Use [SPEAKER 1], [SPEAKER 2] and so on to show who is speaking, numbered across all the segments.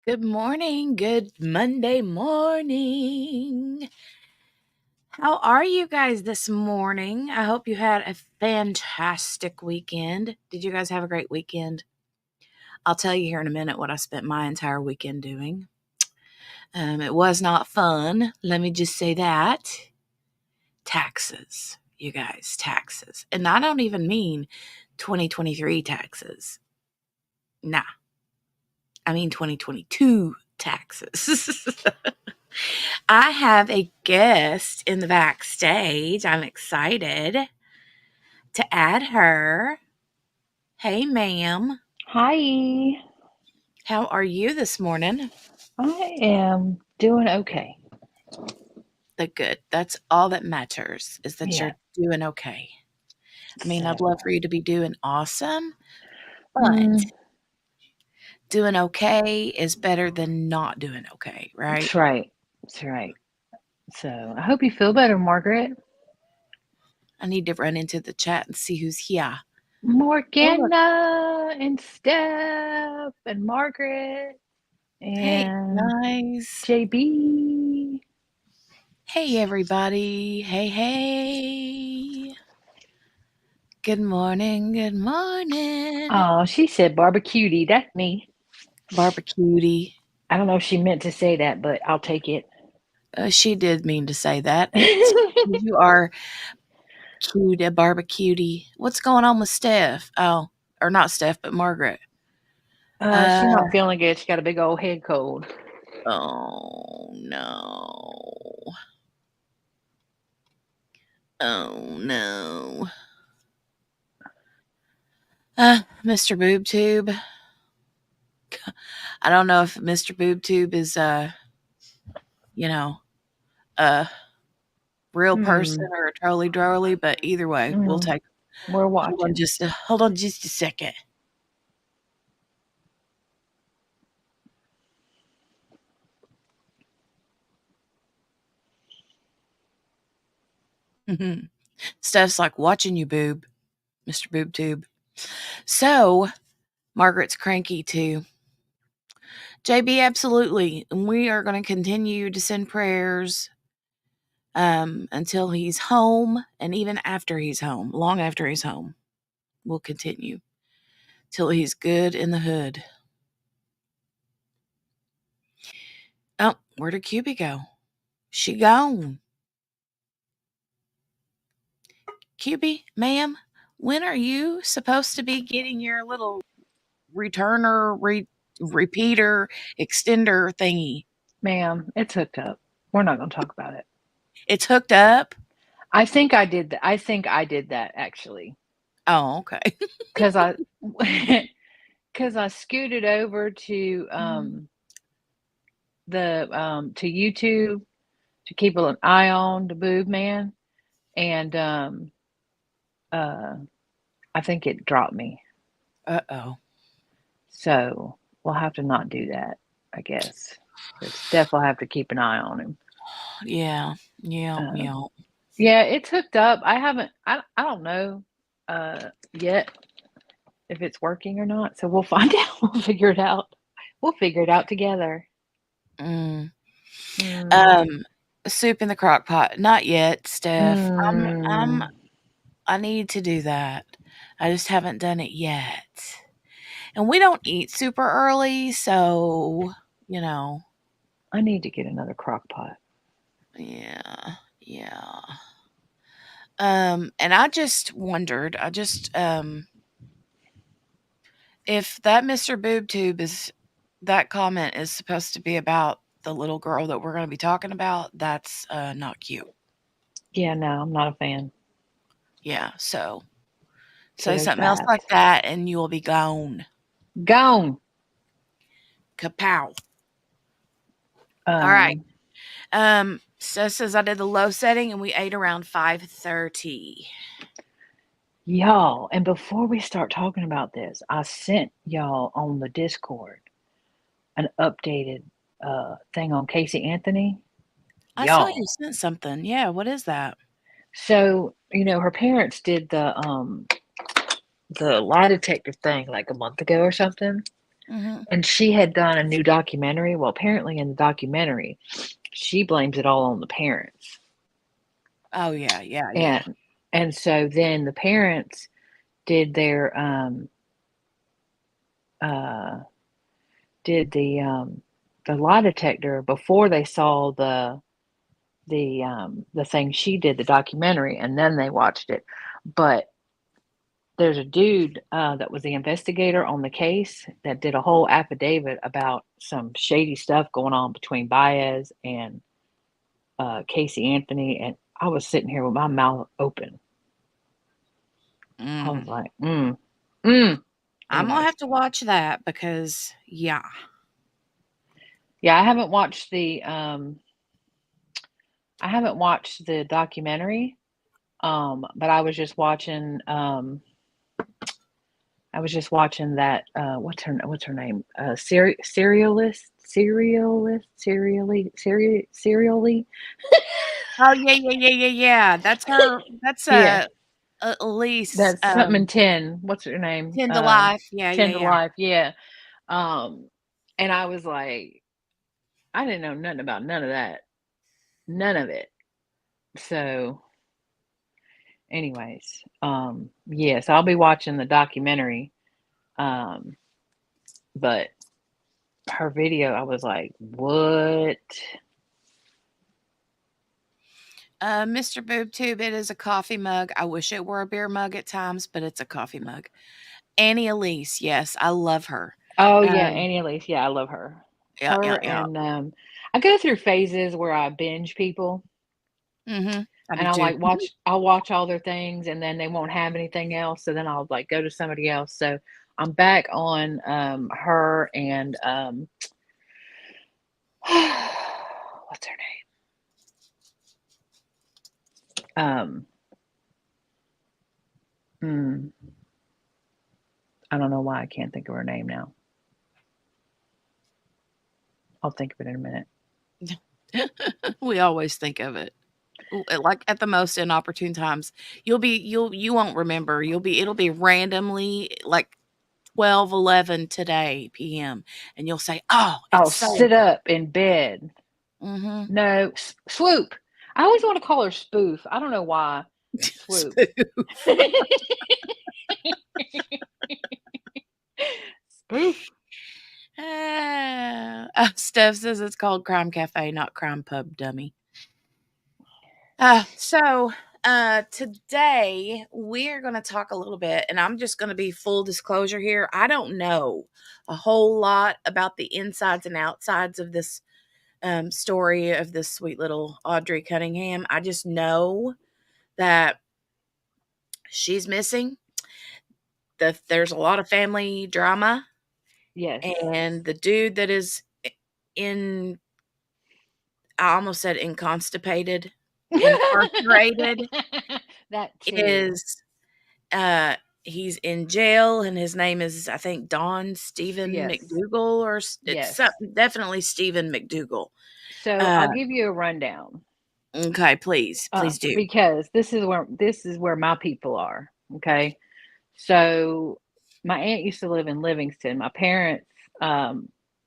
[SPEAKER 1] Good morning. Good Monday morning. How are you guys this morning? I hope you had a fantastic weekend. Did you guys have a great weekend? I'll tell you here in a minute what I spent my entire weekend doing. It was not fun. Let me just say that. Taxes, you guys, taxes. And I don't even mean 2023 taxes. Nah, I mean 2022 taxes. I have a guest in the backstage. I'm excited to add her. Hey, ma'am.
[SPEAKER 2] Hi,
[SPEAKER 1] How are you this morning?
[SPEAKER 2] I am doing okay.
[SPEAKER 1] The good. That's all that matters is that
[SPEAKER 2] Yeah.
[SPEAKER 1] you're doing okay. I mean, I'd love
[SPEAKER 2] So,
[SPEAKER 1] for you to be doing awesome, but
[SPEAKER 2] mm,
[SPEAKER 1] doing okay is better than not doing okay, right?
[SPEAKER 2] that's right. That's right. So, I hope you feel better, Margaret.
[SPEAKER 1] I need to run into the chat and see who's here. Oh, look.
[SPEAKER 2] Morgana and Steph and Margaret
[SPEAKER 1] Hey,
[SPEAKER 2] and
[SPEAKER 1] guys.
[SPEAKER 2] JB.
[SPEAKER 1] Hey, everybody. Hey, hey. Good morning, good morning.
[SPEAKER 2] Oh, she said barbecuity. That's me.
[SPEAKER 1] Barbecuity.
[SPEAKER 2] I don't know if she meant to say that, but I'll take it.
[SPEAKER 1] She did mean to say that. You are cute, a barbecuity. What's going on with Steph? Oh, or not Steph, but Margaret. Uh,
[SPEAKER 2] She's not feeling good. She got a big old head cold.
[SPEAKER 1] oh no. Oh no. Mr. BoobTube. I don't know if Mr. BoobTube is you know, a real person
[SPEAKER 2] Hmm.
[SPEAKER 1] or a trolley drolly, but either way, we'll
[SPEAKER 2] Mm,
[SPEAKER 1] take.
[SPEAKER 2] we're watching.
[SPEAKER 1] Hold on just a second. Steph's like watching you, boob, Mr. BoobTube. So Margaret's cranky too. JB, absolutely. And we are going to continue to send prayers until he's home and even after he's home, long after he's home. We'll continue till he's good in the hood. Oh, where did QB go? She gone. QB, ma'am, when are you supposed to be getting your little returner, repeater, extender thingy?
[SPEAKER 2] Ma'am, it's hooked up. We're not going to talk about it.
[SPEAKER 1] It's hooked up?
[SPEAKER 2] I think I did that. I think I did that actually,
[SPEAKER 1] Oh, okay.
[SPEAKER 2] because I because I scooted over to the to YouTube to keep an eye on the boob man, and uh, I think it dropped me.
[SPEAKER 1] Uh-oh.
[SPEAKER 2] So we'll have to not do that, I guess. But Steph will have to keep an eye on him.
[SPEAKER 1] Yeah. Yeah.
[SPEAKER 2] Um,
[SPEAKER 1] Yeah.
[SPEAKER 2] yeah, it's hooked up. I haven't. I don't know yet if it's working or not. So we'll find out. We'll figure it out. We'll figure it out together.
[SPEAKER 1] Mm.
[SPEAKER 2] Mm,
[SPEAKER 1] Um, soup in the crock pot. Not yet, Steph.
[SPEAKER 2] mm,
[SPEAKER 1] I need to do that. I just haven't done it yet. And we don't eat super early, so, you know,
[SPEAKER 2] I need to get another crock pot.
[SPEAKER 1] yeah. Yeah. And I just wondered, if that Mr. BoobTube is that comment is supposed to be about the little girl that we're going to be talking about, that's not cute.
[SPEAKER 2] Yeah, no, I'm not a fan.
[SPEAKER 1] Yeah, so
[SPEAKER 2] So
[SPEAKER 1] say
[SPEAKER 2] there's
[SPEAKER 1] something else
[SPEAKER 2] that.
[SPEAKER 1] like that and you will be gone.
[SPEAKER 2] Gone.
[SPEAKER 1] Kapow. All right.
[SPEAKER 2] Um,
[SPEAKER 1] So it says I did the low setting and we ate around 5:30.
[SPEAKER 2] y'all, and before we start talking about this, I sent y'all on the Discord an updated thing on Casey Anthony.
[SPEAKER 1] I saw you
[SPEAKER 2] Y'all.
[SPEAKER 1] sent something. Yeah, what is that?
[SPEAKER 2] So, her parents did the lie detector thing like a month ago or something.
[SPEAKER 1] Mm-hmm.
[SPEAKER 2] And she had done a new documentary. Well, apparently in the documentary, she blames it all on the parents.
[SPEAKER 1] Oh yeah, yeah, yeah.
[SPEAKER 2] And and so then the parents did their uh did the lie detector before they saw the thing she did, the documentary, and then they watched it. But there's a dude that was the investigator on the case that did a whole affidavit about some shady stuff going on between Baez and Casey Anthony, and I was sitting here with my mouth open. I was
[SPEAKER 1] Mm.
[SPEAKER 2] like, mm, mm.
[SPEAKER 1] I'm gonna
[SPEAKER 2] Anyways,
[SPEAKER 1] have to watch that because yeah.
[SPEAKER 2] yeah, I haven't watched the documentary, but I was just watching that what's her name? Serially.
[SPEAKER 1] Oh yeah, yeah, yeah, yeah, yeah. That's her. That's
[SPEAKER 2] Yeah,
[SPEAKER 1] Elise.
[SPEAKER 2] that's something in 10. What's her name?
[SPEAKER 1] 10 to Life. Yeah,
[SPEAKER 2] 10
[SPEAKER 1] yeah,
[SPEAKER 2] to
[SPEAKER 1] yeah.
[SPEAKER 2] Life. Yeah. Um, and I was like, I didn't know nothing about none of that. None of it. So, anyways, yes, I'll be watching the documentary. Um, but her video, I was like, what?
[SPEAKER 1] Mr. BoobTube, it is a coffee mug. I wish it were a beer mug at times, but it's a coffee mug. Annie Elise, yes, I love her.
[SPEAKER 2] Oh yeah,
[SPEAKER 1] Um,
[SPEAKER 2] Annie Elise. Yeah, I love her.
[SPEAKER 1] yeah, yeah,
[SPEAKER 2] Her
[SPEAKER 1] yeah.
[SPEAKER 2] and I go through phases where I binge people
[SPEAKER 1] Mhm. I
[SPEAKER 2] and
[SPEAKER 1] do too.
[SPEAKER 2] I'll watch all their things and then they won't have anything else, so then I'll like go to somebody else. So I'm back on her and what's her name? Hmm, I don't know why I can't think of her name now. I'll think of it in a minute.
[SPEAKER 1] We always think of it. Like at the most inopportune times. You won't remember. It'll be randomly like 12:11 today PM and you'll say, "Oh,
[SPEAKER 2] Oh,
[SPEAKER 1] it's so and
[SPEAKER 2] sit
[SPEAKER 1] so."
[SPEAKER 2] up in bed.
[SPEAKER 1] Mhm.
[SPEAKER 2] No, Swoop. I always want to call her Spoof. I don't know why. Swoop.
[SPEAKER 1] Spoof.
[SPEAKER 2] Spoof.
[SPEAKER 1] Steph says it's called Crime Cafe, not Crime Pub, dummy. Today we're going to talk a little bit, and I'm just going to be full disclosure here. I don't know a whole lot about the insides and outsides of this story of this sweet little Audrii Cunningham. I just know that she's missing. There's a lot of family drama,
[SPEAKER 2] Yes.
[SPEAKER 1] and the dude that is in, I almost said inconstipated, incarcerated,
[SPEAKER 2] That too.
[SPEAKER 1] is uh he's in jail, and his name is, I think, Don Stephen
[SPEAKER 2] Yes.
[SPEAKER 1] McDougal, or it's
[SPEAKER 2] Yes.
[SPEAKER 1] definitely Stephen McDougal.
[SPEAKER 2] So
[SPEAKER 1] Uh
[SPEAKER 2] I'll give you a rundown.
[SPEAKER 1] okay, please do.
[SPEAKER 2] Because this is where my people are. Okay. So my aunt used to live in Livingston. My parents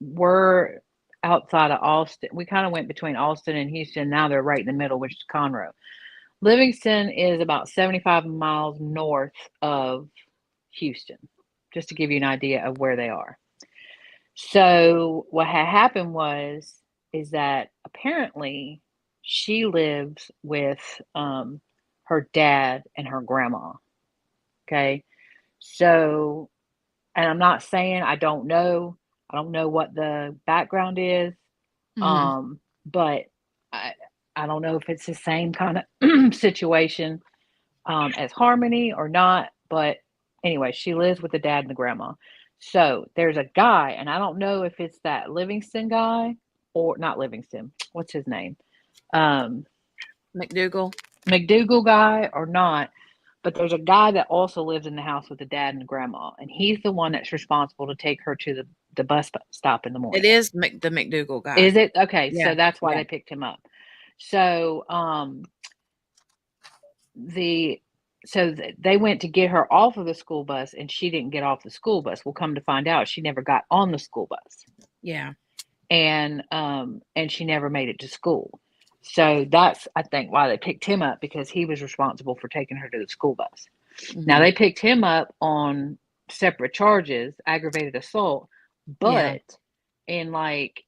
[SPEAKER 2] were outside of Austin. We kind of went between Austin and Houston. Now they're right in the middle, which is Conroe. Livingston is about 75 miles north of Houston, just to give you an idea of where they are. So what had happened is that apparently she lives with her dad and her grandma. Okay. So, and I'm not saying I don't know what the background is.
[SPEAKER 1] Mhm.
[SPEAKER 2] But I I don't know if it's the same kind of situation as Harmony or not. But anyway, she lives with the dad and the grandma. So there's a guy, and I don't know if it's that Livingston guy or not Livingston. What's his name? Um,
[SPEAKER 1] McDougal.
[SPEAKER 2] McDougal guy or not. But there's a guy that also lives in the house with the dad and the grandma, and he's the one that's responsible to take her to the bus stop in the
[SPEAKER 1] It
[SPEAKER 2] morning.
[SPEAKER 1] is the McDougal guy.
[SPEAKER 2] Is it okay?
[SPEAKER 1] Yeah,
[SPEAKER 2] So that's why
[SPEAKER 1] yeah.
[SPEAKER 2] they picked him up. So the So they went to get her off of the school bus, and she didn't get off the school bus. Well, come to find out, she never got on the school bus,
[SPEAKER 1] Yeah.
[SPEAKER 2] and she never made it to school. So that's, I think, why they picked him up, because he was responsible for taking her to the school bus. Now
[SPEAKER 1] Mhm.
[SPEAKER 2] they picked him up on separate charges, aggravated assault,
[SPEAKER 1] Yeah.
[SPEAKER 2] but in like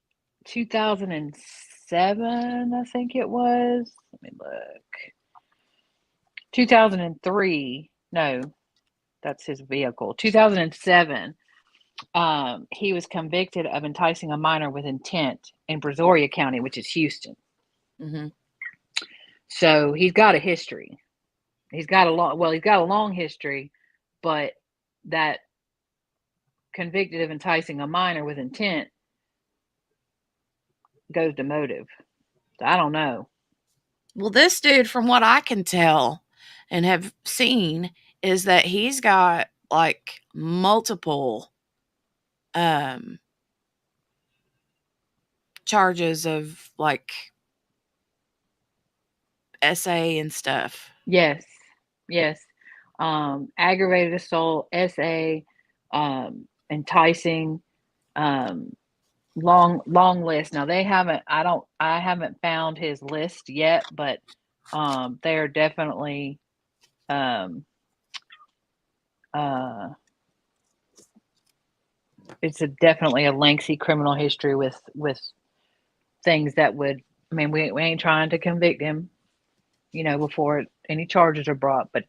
[SPEAKER 2] 2007, I think it was. Let me look. 2003. No, that's his vehicle. 2007. He was convicted of enticing a minor with intent in Brazoria County, which is Houston.
[SPEAKER 1] Mhm.
[SPEAKER 2] So he's got a history. He's got a long history, but that convicted of enticing a minor with intent goes to motive. So I don't know.
[SPEAKER 1] Well, this dude, from what I can tell and have seen, is that he's got like multiple um charges of like SA and stuff.
[SPEAKER 2] Yes, yes. Aggravated assault, SA, enticing, um, long list. Now they haven't. I haven't found his list yet, but they are definitely um, uh, it's definitely a lengthy criminal history with things that would. I mean, we ain't trying to convict him, before any charges are brought, but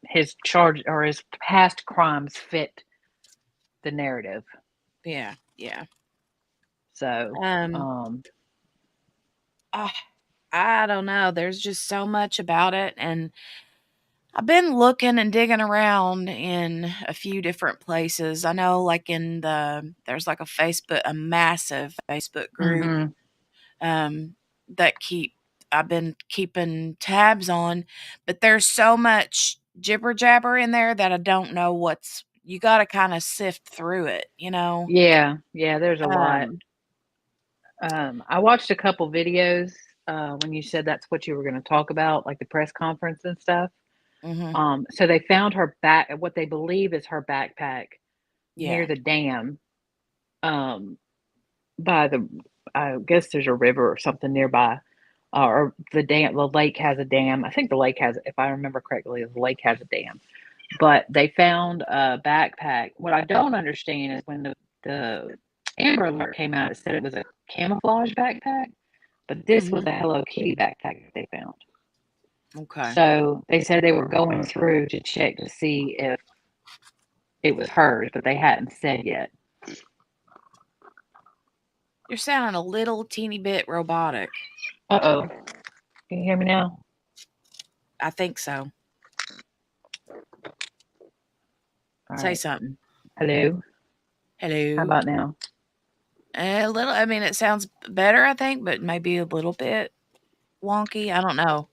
[SPEAKER 2] his charge or his past crimes fit the narrative.
[SPEAKER 1] Yeah, yeah.
[SPEAKER 2] So,
[SPEAKER 1] Um, ah, I don't know. There's just so much about it, and I've been looking and digging around in a few different places. I know, like there's like a massive Facebook group
[SPEAKER 2] mhm.
[SPEAKER 1] um, that I've been keeping tabs on, but there's so much jibber jabber in there that I don't know you got to kind of sift through it, you know?
[SPEAKER 2] Yeah, yeah. There's a lot.
[SPEAKER 1] Um,
[SPEAKER 2] I watched a couple videos when you said that's what you were going to talk about, like the press conference and stuff.
[SPEAKER 1] hmm
[SPEAKER 2] So they found what they believe is her backpack near
[SPEAKER 1] yeah.
[SPEAKER 2] the dam, um, by the, I guess there's a river or something nearby, or the lake has a dam. I think the lake has, if I remember correctly, the lake has a dam. But they found a backpack. What I don't understand is when the Amber Alert came out, it said it was a camouflage backpack, but this was
[SPEAKER 1] hmm
[SPEAKER 2] a Hello Kitty backpack that they found.
[SPEAKER 1] Okay.
[SPEAKER 2] So they said they were going through to check to see if it was hers, but they hadn't said yet.
[SPEAKER 1] You're sounding a little teeny bit robotic.
[SPEAKER 2] Uh-oh. Can you hear me now?
[SPEAKER 1] I think so.
[SPEAKER 2] All
[SPEAKER 1] Say
[SPEAKER 2] right.
[SPEAKER 1] something.
[SPEAKER 2] Hello. How
[SPEAKER 1] Hello.
[SPEAKER 2] about now?
[SPEAKER 1] A little, I mean, it sounds better, I think, but maybe a little bit wonky. I don't know.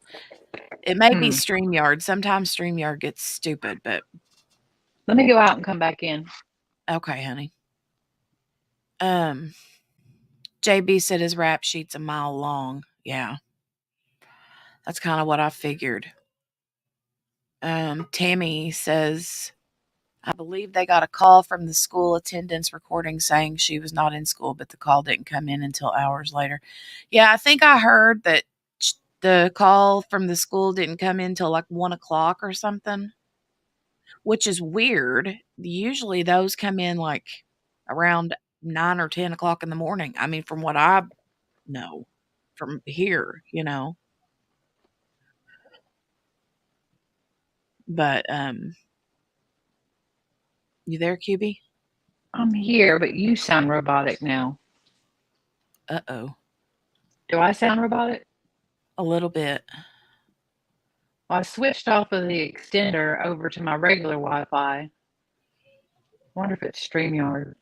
[SPEAKER 1] It may be
[SPEAKER 2] Hmm.
[SPEAKER 1] StreamYard. Sometimes StreamYard gets stupid, but
[SPEAKER 2] Let me go out and come back in.
[SPEAKER 1] okay, honey. Um, JB said his rap sheet's a mile long. Yeah, that's kind of what I figured. Tammy says, I believe they got a call from the school attendance recording saying she was not in school, but the call didn't come in until hours later. Yeah, I think I heard that the call from the school didn't come in till like 1 o'clock or something, which is weird. Usually those come in like around 9 or 10 o'clock in the morning. I mean, from what I know from here, but you there, QB?
[SPEAKER 2] I'm here, but you sound robotic now.
[SPEAKER 1] Uh-oh.
[SPEAKER 2] Do I sound robotic?
[SPEAKER 1] A little bit.
[SPEAKER 2] Well, I switched off of the extender over to my regular Wi-Fi. I wonder if it's StreamYard.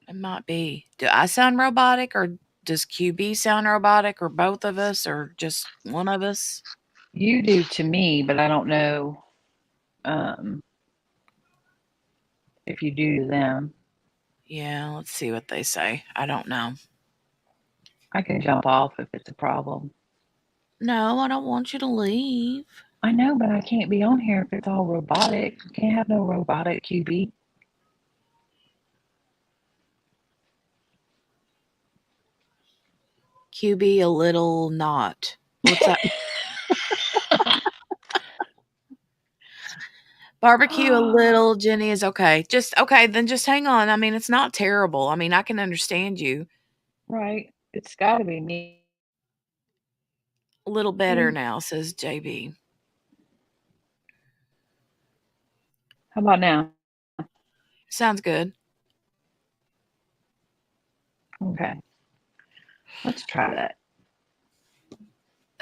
[SPEAKER 1] It might be. Do I sound robotic or does QB sound robotic or both of us or just one of us?
[SPEAKER 2] You do to me, but I don't know um, if you do to them.
[SPEAKER 1] Yeah, let's see what they say. I don't know.
[SPEAKER 2] I can jump off if it's a problem.
[SPEAKER 1] No, I don't want you to leave.
[SPEAKER 2] I know, but I can't be on here if it's all robotic. Can't have no robotic QB.
[SPEAKER 1] QB a little not. What's that? Barbecue a little, Jenny, is okay. Just okay, then just hang on. I mean, it's not terrible. I mean, I can understand you.
[SPEAKER 2] Right. It's got to be me.
[SPEAKER 1] A little better now, says JB.
[SPEAKER 2] How about now?
[SPEAKER 1] Sounds good.
[SPEAKER 2] Okay. Let's try that.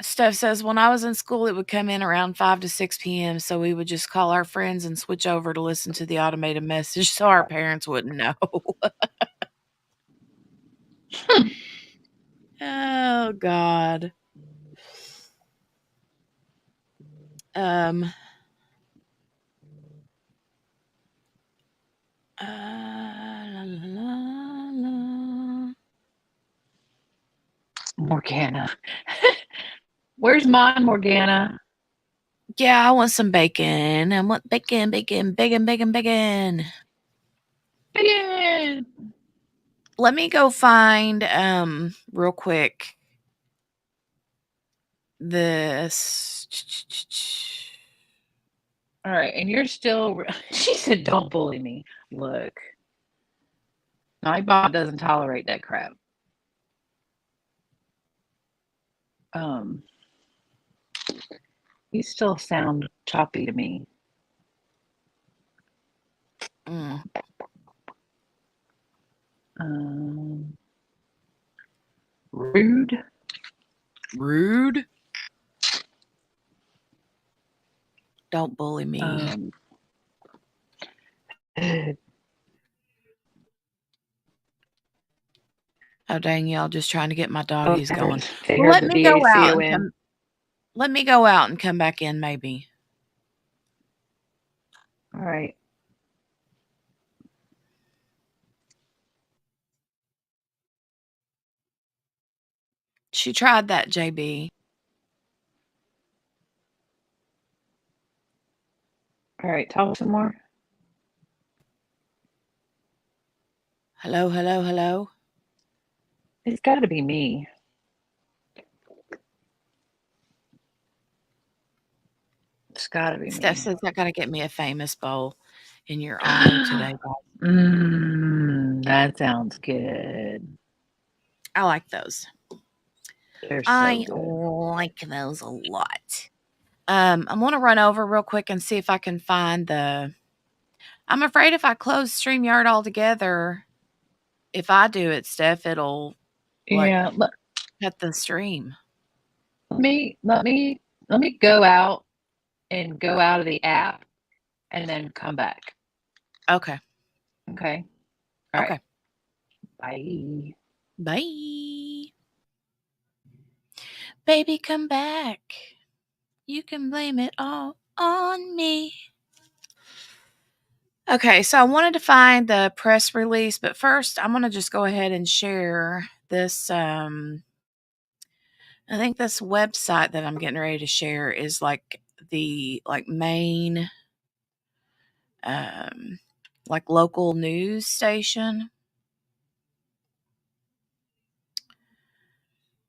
[SPEAKER 1] Steph says, when I was in school, it would come in around 5 to 6 p.m. So we would just call our friends and switch over to listen to the automated message so our parents wouldn't know. Oh, God. Um, la, la, la.
[SPEAKER 2] Morgana. Where's mine, Morgana?
[SPEAKER 1] Yeah, I want some bacon. I want bacon, bacon, bacon, bacon, bacon.
[SPEAKER 2] Bacon.
[SPEAKER 1] Let me go find real quick this.
[SPEAKER 2] All right, and you're still. She said, "Don't bully me." Look, my Bob doesn't tolerate that crap. Um, you still sound choppy to me.
[SPEAKER 1] Mm.
[SPEAKER 2] Rude.
[SPEAKER 1] Rude. Don't bully me. Oh dang, y'all just trying to get my doggies going.
[SPEAKER 2] Say
[SPEAKER 1] Well,
[SPEAKER 2] her
[SPEAKER 1] let
[SPEAKER 2] the
[SPEAKER 1] me go out and
[SPEAKER 2] BACON.
[SPEAKER 1] come. Let me go out and come back in, maybe.
[SPEAKER 2] All right.
[SPEAKER 1] She tried that, JB.
[SPEAKER 2] All right. Talk some more.
[SPEAKER 1] Hello, hello, hello.
[SPEAKER 2] It's got to be me. It's got to be
[SPEAKER 1] Steph
[SPEAKER 2] me.
[SPEAKER 1] says I gotta get me a famous bowl in your honor today, guys.
[SPEAKER 2] That sounds good.
[SPEAKER 1] I like those.
[SPEAKER 2] They're so
[SPEAKER 1] I
[SPEAKER 2] good.
[SPEAKER 1] like those a lot. I'm gonna run over real quick and see if I can find the. I'm afraid if I close StreamYard altogether, if I do it, Steph, it'll like
[SPEAKER 2] Yeah.
[SPEAKER 1] cut the stream.
[SPEAKER 2] Let me go out and go out of the app and then come back.
[SPEAKER 1] Okay.
[SPEAKER 2] Okay. All right.
[SPEAKER 1] Okay.
[SPEAKER 2] Bye.
[SPEAKER 1] Bye. Baby, come back. You can blame it all on me. Okay, so I wanted to find the press release, but first I'm going to just go ahead and share this. I think this website that I'm getting ready to share is like the main like local news station.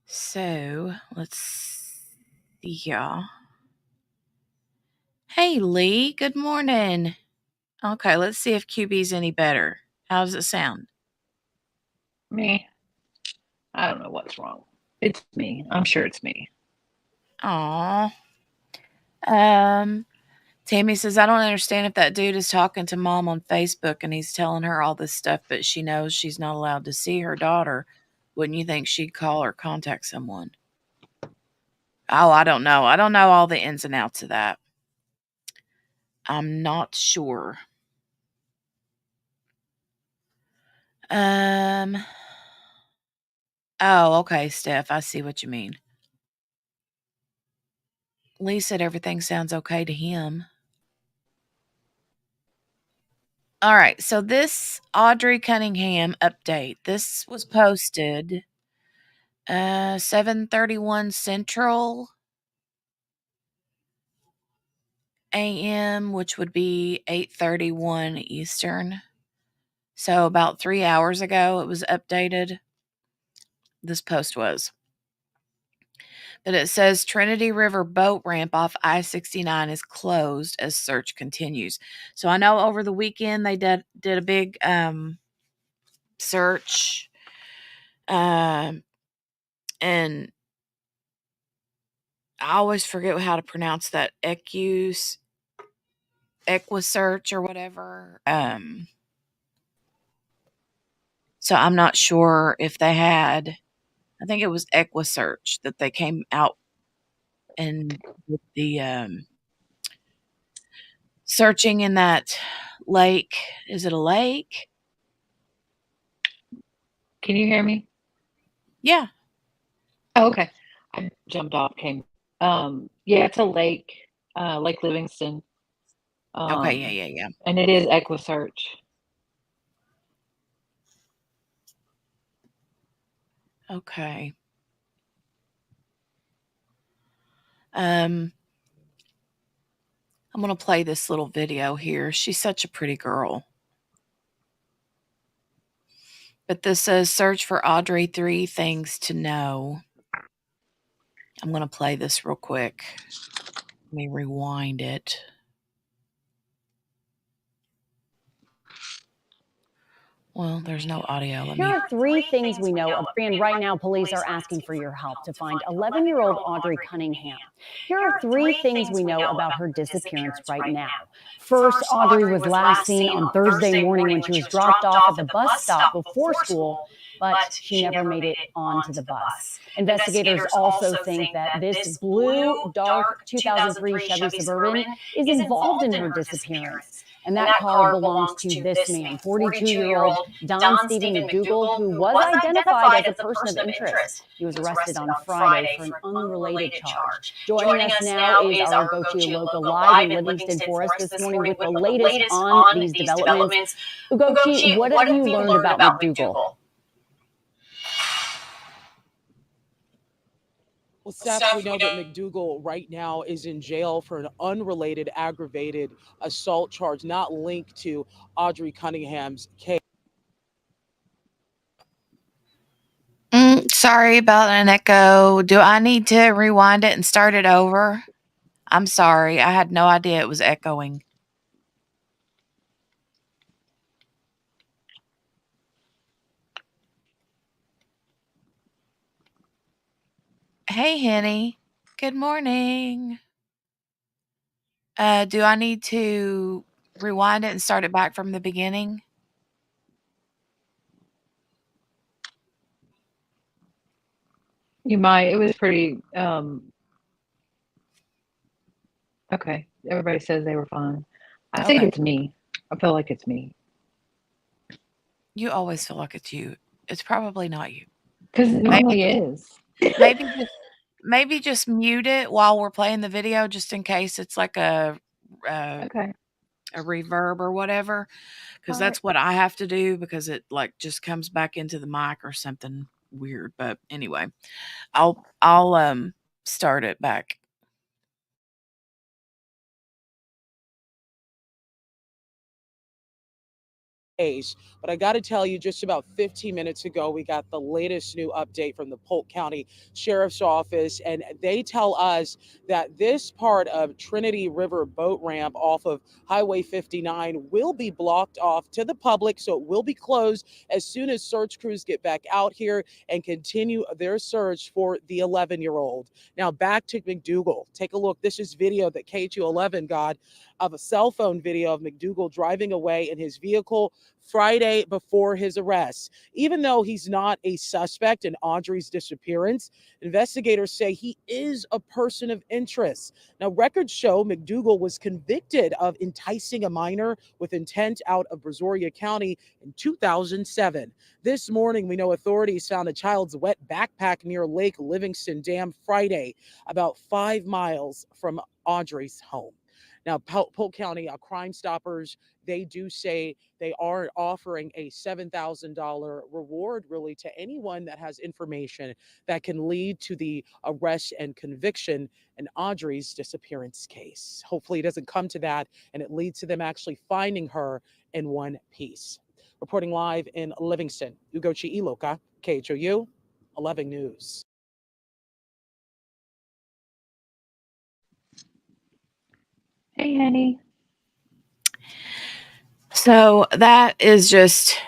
[SPEAKER 1] So let's see y'all. Hey Lee, good morning. Okay, let's see if QB's any better. How does it sound?
[SPEAKER 2] Me. I don't know what's wrong. It's me. I'm sure it's me.
[SPEAKER 1] Aw. Um, Tammy says, I don't understand if that dude is talking to mom on Facebook and he's telling her all this stuff, but she knows she's not allowed to see her daughter. Wouldn't you think she'd call or contact someone? Oh, I don't know. I don't know all the ins and outs of that. I'm not sure. Um, oh, okay, Steph. I see what you mean. Lee said everything sounds okay to him. All right, so this Audrii Cunningham update. This was posted 7:31 Central a.m., which would be 8:31 Eastern. So about 3 hours ago, it was updated. This post was. But it says Trinity River boat ramp off I-69 is closed as search continues. So I know over the weekend they did a big search, and I always forget how to pronounce that Equisearch or whatever. So I'm not sure if they had. I think it was Equisearch that they came out and with the searching in that lake. Is it a lake?
[SPEAKER 2] Can you hear me?
[SPEAKER 1] Yeah.
[SPEAKER 2] Oh, okay. I jumped off, yeah, it's a lake, Lake Livingston,
[SPEAKER 1] Okay.
[SPEAKER 2] um,
[SPEAKER 1] Yeah.
[SPEAKER 2] and it is Equisearch.
[SPEAKER 1] Okay. Um, I'm gonna play this little video here. She's such a pretty girl. But this says search for Audrii 3 things to know. I'm gonna play this real quick. Let me rewind it. Well, there's no audio.
[SPEAKER 3] Here are three things we know about, and right now police are asking for your help to find 11-year-old Audrii Cunningham. Here are three things we know about her disappearance right now. First, Audrii was last seen on Thursday morning when she was dropped off at the bus stop before school, but she never made it onto the bus. Investigators also think that this blue, dark 2003 Chevy Suburban is involved in her disappearance. And that car belongs to this man, 42-year-old Don Stephen McDougal, who was identified as a person of interest. He was arrested on Friday for an unrelated charge. Joining us now is our Ugochi Local live in Livingston for us this morning with the latest on these developments. Ugochi, what have you learned about McDougal?
[SPEAKER 4] Well, Steph, we know that McDougal right now is in jail for an unrelated aggravated assault charge not linked to Audrii Cunningham's case.
[SPEAKER 1] Sorry about an echo. Do I need to rewind it and start it over? I'm sorry. I had no idea it was echoing. Hey, Henny. Good morning. Do I need to rewind it and start it back from the beginning?
[SPEAKER 2] You might. It was pretty, okay. Everybody says they were fine. I think
[SPEAKER 1] Okay.
[SPEAKER 2] it's me. I feel like it's me.
[SPEAKER 1] You always feel like it's you. It's probably not you.
[SPEAKER 2] Because it normally is.
[SPEAKER 1] Maybe just mute it while we're playing the video, just in case it's like
[SPEAKER 2] Okay.
[SPEAKER 1] a reverb or whatever, because that's what I have to do because it like just comes back into the mic or something weird. But anyway, I'll start it back.
[SPEAKER 4] But I got to tell you, just about 15 minutes ago, we got the latest new update from the Polk County Sheriff's Office, and they tell us that this part of Trinity River boat ramp off of Highway 59 will be blocked off to the public, so it will be closed as soon as search crews get back out here and continue their search for the 11-year-old. Now back to McDougal. Take a look. This is video that K211 got of a cell phone video of McDougal driving away in his vehicle Friday before his arrest. Even though he's not a suspect in Audrii's disappearance, investigators say he is a person of interest. Now, records show McDougal was convicted of enticing a minor with intent out of Brazoria County in 2007. This morning, we know authorities found a child's wet backpack near Lake Livingston Dam Friday, about 5 miles from Audrii's home. Now, Polk County Crime Stoppers, they do say they are offering a $7,000 reward really to anyone that has information that can lead to the arrest and conviction in Audrii's disappearance case. Hopefully, it doesn't come to that and it leads to them actually finding her in one piece. Reporting live in Livingston, Ugochi Iloka, KHOU 11 News.
[SPEAKER 2] Hey, honey.
[SPEAKER 1] So that is just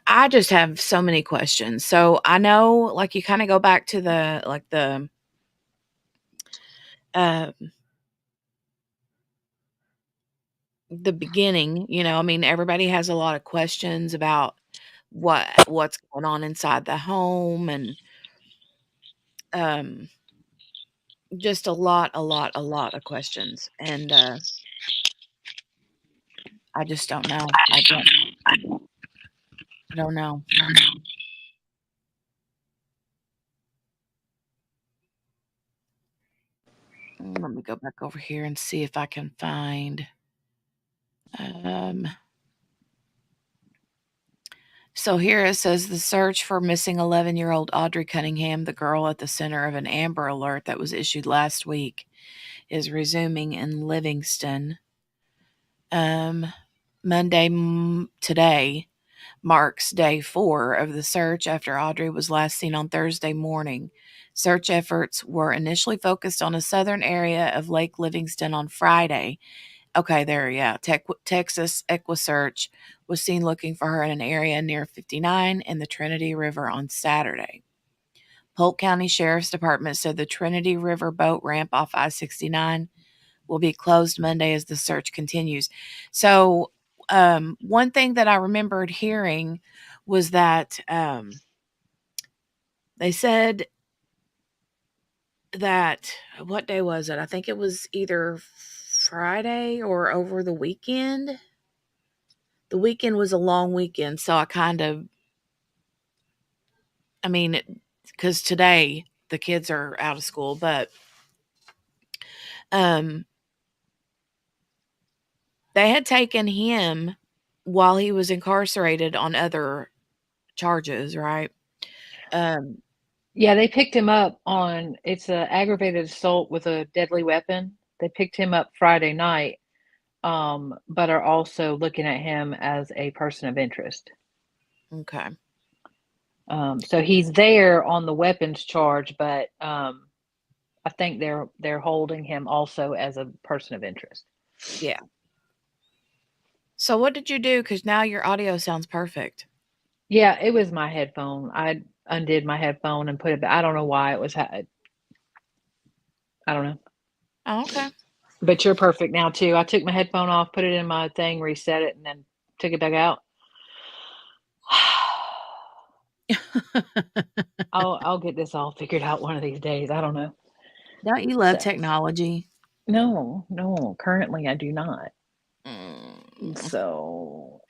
[SPEAKER 1] I just have so many questions. So I know, like, you kind of go back to uh, the beginning. I mean, everybody has a lot of questions about what's going on inside the home, and um, just a lot of questions. And I just don't know. I don't know. Let me go back over here and see if I can find. Um, so here it says the search for missing 11-year-old Audrii Cunningham, the girl at the center of an Amber Alert that was issued last week, is resuming in Livingston. Monday, today, marks day 4 of the search after Audrii was last seen on Thursday morning. Search efforts were initially focused on a southern area of Lake Livingston on Friday. Okay, there, yeah. Texas EquiSearch was seen looking for her in an area near 59 and the Trinity River on Saturday. Polk County Sheriff's Department said the Trinity River boat ramp off I-69 will be closed Monday as the search continues. So, one thing that I remembered hearing was that they said that, what day was it? I think it was either Friday or over the weekend. The weekend was a long weekend, so I mean, because today the kids are out of school, but um, they had taken him while he was incarcerated on other charges, right? Um,
[SPEAKER 2] Yeah, they picked him up on it's a aggravated assault with a deadly weapon. They picked him up Friday night, but are also looking at him as a person of interest.
[SPEAKER 1] okay.
[SPEAKER 2] So he's there on the weapons charge, but I think they're holding him also as a person of interest.
[SPEAKER 1] Yeah. So what did you do? Because now your audio sounds perfect.
[SPEAKER 2] Yeah, it was my headphone. I undid my headphone and put it back. I don't know why it was. I don't know.
[SPEAKER 1] Oh, okay.
[SPEAKER 2] But you're perfect now too. I took my headphone off, put it in my thing, reset it, and then took it back out. I'll get this all figured out one of these days. I don't know.
[SPEAKER 1] Don't you love
[SPEAKER 2] So
[SPEAKER 1] technology?
[SPEAKER 2] no. Currently, I do not.
[SPEAKER 1] Mm.
[SPEAKER 2] So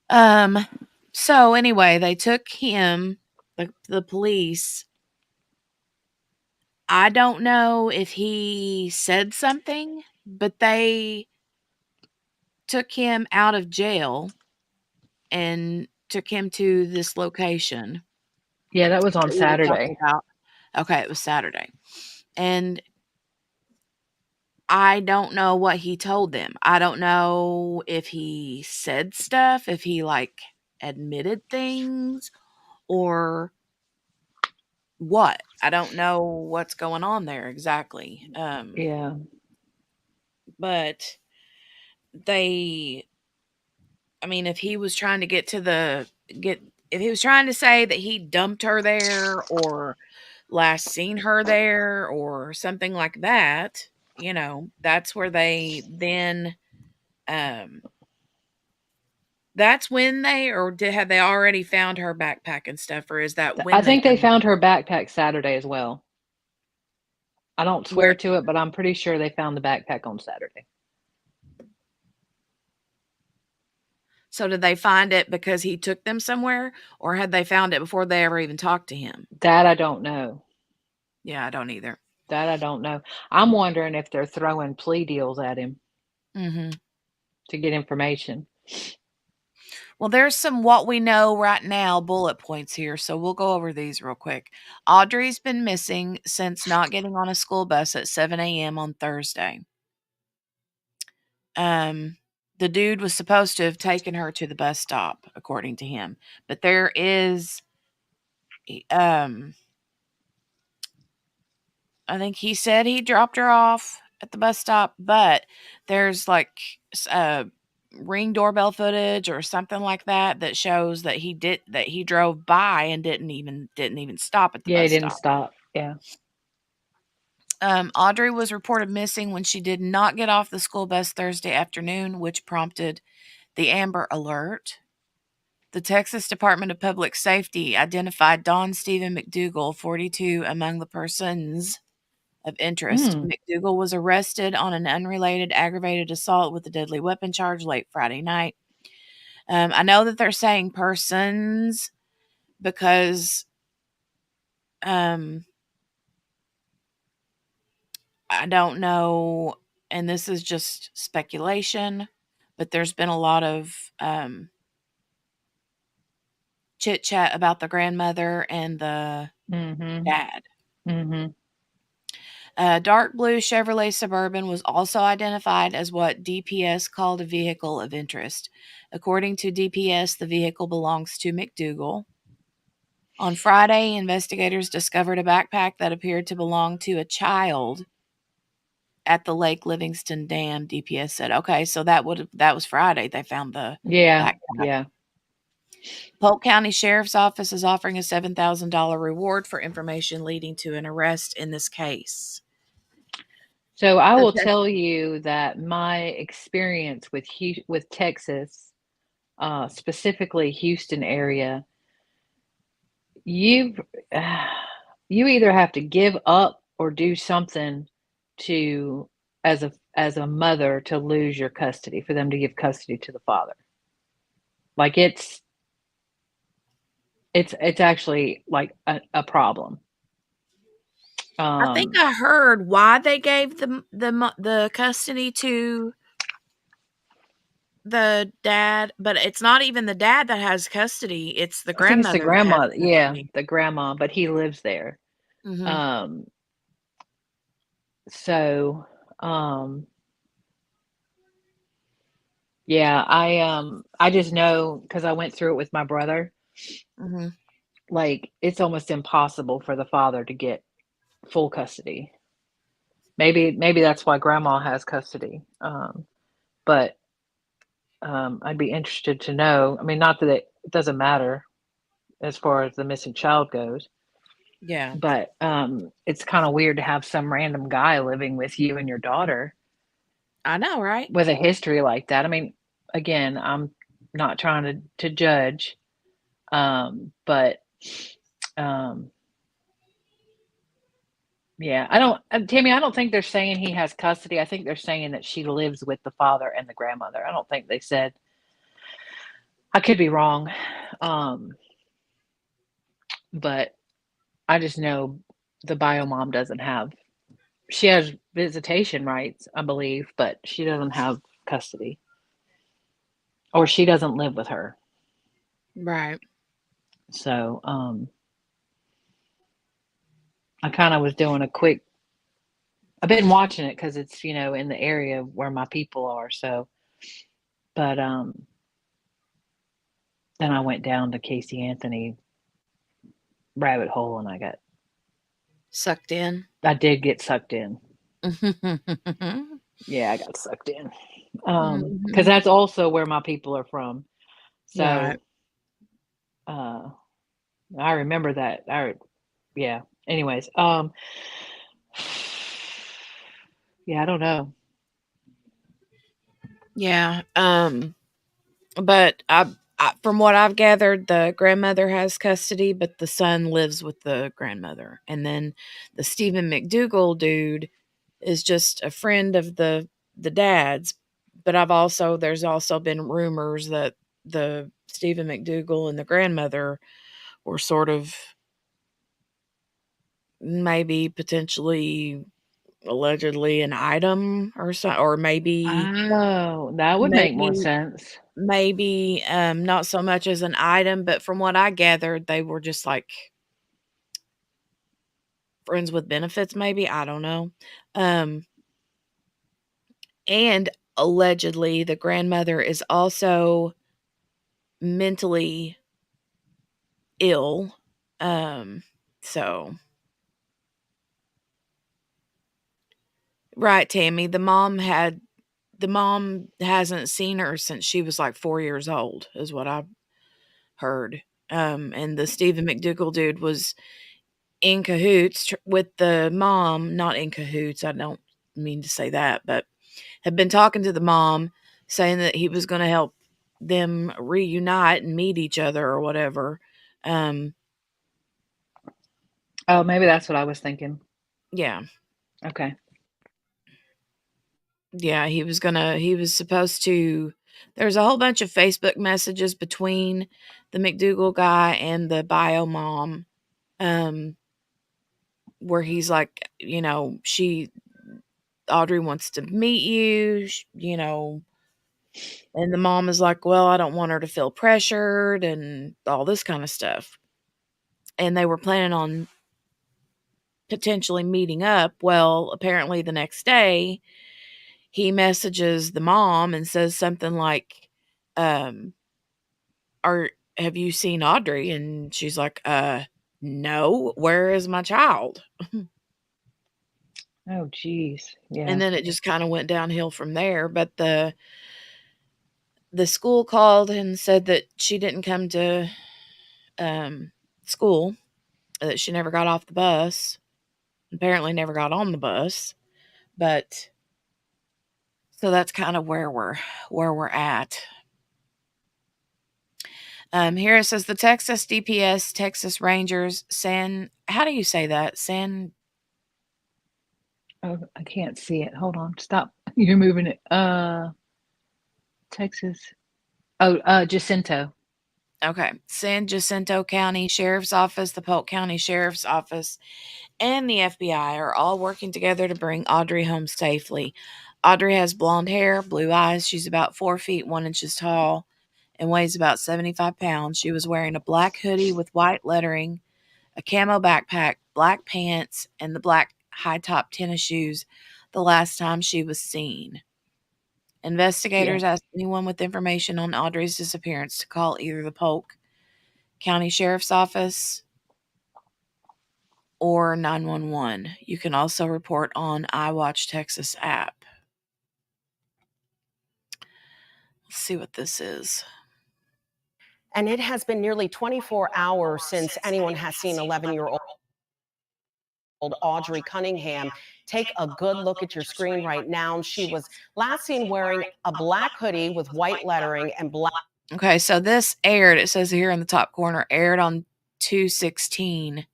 [SPEAKER 1] Um. So anyway, they took him, the police. I don't know if he said something, but they took him out of jail and took him to this location
[SPEAKER 2] yeah, that was on
[SPEAKER 1] that we were talking
[SPEAKER 2] Saturday.
[SPEAKER 1] about. Okay, it was Saturday. And I don't know what he told them. I don't know if he said stuff, if he, like, admitted things or what. I don't know what's going on there exactly.
[SPEAKER 2] Yeah,
[SPEAKER 1] But they I mean, if he was trying to get if he was trying to say that he dumped her there or last seen her there or something like that, that's where they then um that's when they or did have they already found her backpack and stuff, or is that
[SPEAKER 2] I
[SPEAKER 1] when they
[SPEAKER 2] think they
[SPEAKER 1] found
[SPEAKER 2] found her backpack Saturday as well. I don't
[SPEAKER 1] where
[SPEAKER 2] swear to it, but I'm pretty sure they found the backpack on Saturday.
[SPEAKER 1] so did they find it because he took them somewhere, or had they found it before they ever even talked to him?
[SPEAKER 2] That I don't know.
[SPEAKER 1] Yeah, I don't either.
[SPEAKER 2] That I don't know. I'm wondering if they're throwing plea deals at him
[SPEAKER 1] Mm-hmm.
[SPEAKER 2] to get information.
[SPEAKER 1] Well, there's some what we know right now bullet points here, so we'll go over these real quick. Audrey's been missing since not getting on a school bus at 7 a.m. on Thursday. The dude was supposed to have taken her to the bus stop, according to him, but there is, I think he said he dropped her off at the bus stop, but there's like ring doorbell footage or something like that that shows that he drove by and didn't even stop at the
[SPEAKER 2] Yeah, he
[SPEAKER 1] bus
[SPEAKER 2] didn't
[SPEAKER 1] stop.
[SPEAKER 2] stop. Yeah.
[SPEAKER 1] Audrey was reported missing when she did not get off the school bus Thursday afternoon, which prompted the Amber Alert. The Texas Department of Public Safety identified Don Stephen McDougal, 42, among the persons of interest.
[SPEAKER 2] Mm.
[SPEAKER 1] McDougal was arrested on an unrelated aggravated assault with a deadly weapon charge late Friday night. I know that they're saying persons because I don't know, and this is just speculation, but there's been a lot of chit chat about the grandmother and the
[SPEAKER 2] Mm-hmm.
[SPEAKER 1] dad.
[SPEAKER 2] Mm-hmm.
[SPEAKER 1] A dark blue Chevrolet Suburban was also identified as what DPS called a vehicle of interest. According to DPS, the vehicle belongs to McDougal. On Friday, investigators discovered a backpack that appeared to belong to a child at the Lake Livingston Dam, DPS said. Okay, so that was Friday they found the
[SPEAKER 2] Yeah.
[SPEAKER 1] backpack.
[SPEAKER 2] Yeah.
[SPEAKER 1] Polk County Sheriff's Office is offering a $7,000 reward for information leading to an arrest in this case.
[SPEAKER 2] So I will
[SPEAKER 1] The
[SPEAKER 2] tell you that my experience with Texas, specifically Houston area, you you either have to give up or do something to as a mother to lose your custody for them to give custody to the father. Like it's actually like a problem.
[SPEAKER 1] I think
[SPEAKER 2] Um,
[SPEAKER 1] I heard why they gave the custody to the dad, but it's not even the dad that has custody, it's the
[SPEAKER 2] I think it's the
[SPEAKER 1] grandmother that has
[SPEAKER 2] grandma, yeah,
[SPEAKER 1] custody.
[SPEAKER 2] the grandma, but he lives there.
[SPEAKER 1] Mhm.
[SPEAKER 2] Um, so, um, yeah, I just know because I went through it with my brother.
[SPEAKER 1] Mhm.
[SPEAKER 2] Like it's almost impossible for the father to get full custody. Maybe that's why grandma has custody. But I'd be interested to know. I mean, not that it doesn't matter as far as the missing child goes,
[SPEAKER 1] Yeah.
[SPEAKER 2] but it's kind of weird to have some random guy living with you and your daughter
[SPEAKER 1] I know, right?
[SPEAKER 2] with a history like that. I mean, again, I'm not trying to judge, but um, yeah, I don't, Tammy, I don't think they're saying he has custody. I think they're saying that she lives with the father and the grandmother. I don't think they said. I could be wrong, um, but I just know the bio mom doesn't have. She has visitation rights, I believe, but she doesn't have custody, or she doesn't live with her.
[SPEAKER 1] Right.
[SPEAKER 2] So, I kind of was doing a quick. I've been watching it because it's in the area where my people are. So, but then I went down to Casey Anthony rabbit hole, and
[SPEAKER 1] Sucked in.
[SPEAKER 2] I did get sucked in.
[SPEAKER 1] Mhm.
[SPEAKER 2] Yeah, I got sucked in. Because
[SPEAKER 1] Mhm.
[SPEAKER 2] that's also where my people are from.
[SPEAKER 1] Right.
[SPEAKER 2] So, uh, I remember that. Yeah. Anyways, yeah, I don't know.
[SPEAKER 1] Yeah. But from what I've gathered, the grandmother has custody, but the son lives with the grandmother. And then the Stephen McDougal dude is just a friend of the dad's. But there's also been rumors that the Stephen McDougal and the grandmother were sort of maybe potentially allegedly an item or so, or maybe
[SPEAKER 2] Oh, that would make more
[SPEAKER 1] maybe
[SPEAKER 2] sense.
[SPEAKER 1] maybe not so much as an item, but from what I gathered, they were just like friends with benefits, maybe. I don't know. Um, and allegedly, the grandmother is also mentally ill. So right, Tammy, the mom hasn't seen her since she was like 4 years old, is what I heard. And the Stephen McDougal dude was in cahoots with the mom, not in cahoots. I don't mean to say that, but had been talking to the mom, saying that he was going to help them reunite and meet each other or whatever. Um,
[SPEAKER 2] Oh, maybe that's what I was thinking.
[SPEAKER 1] yeah,
[SPEAKER 2] Okay.
[SPEAKER 1] yeah, he was supposed to. There's a whole bunch of Facebook messages between the McDougal guy and the bio mom, um, where he's like, Audrey wants to meet you, and the mom is like, well, I don't want her to feel pressured and all this kind of stuff. And they were planning on potentially meeting up. Well, apparently the next day, he messages the mom and says something like, um, are have you seen Audrey? And she's like, no, where is my child?
[SPEAKER 2] Oh, geez.
[SPEAKER 1] And
[SPEAKER 2] Yeah.
[SPEAKER 1] then it just kind of went downhill from there. But the school called and said that she didn't come to um, school, that she never got off the bus. Apparently, never got on the bus. But so that's kind of where we're at. Here it says the Texas DPS, Texas Rangers, how do you say that?
[SPEAKER 2] Oh, I can't see it. Hold on. Stop. You're moving it. Texas. Oh, Jacinto.
[SPEAKER 1] Okay. San Jacinto County Sheriff's Office, the Polk County Sheriff's Office, and the FBI are all working together to bring Audrey home safely. Audrey has blonde hair, blue eyes. She's about 4 feet 1 inches tall and weighs about 75 pounds. She was wearing a black hoodie with white lettering, a camo backpack, black pants, and the black high top tennis shoes the last time she was seen.
[SPEAKER 2] Yeah.
[SPEAKER 1] Investigators asked anyone with information on Audrey's disappearance to call either the Polk County Sheriff's Office or 911. You can also report on iWatch Texas app. Let's see what this is.
[SPEAKER 3] And it has been nearly 24 hours since anyone has seen 11-year-old Audrii Cunningham. Take a good look at your screen right now. She was last seen wearing a black hoodie with white lettering and black.
[SPEAKER 1] Okay, so this aired, it says here in the top corner, aired on 2/16.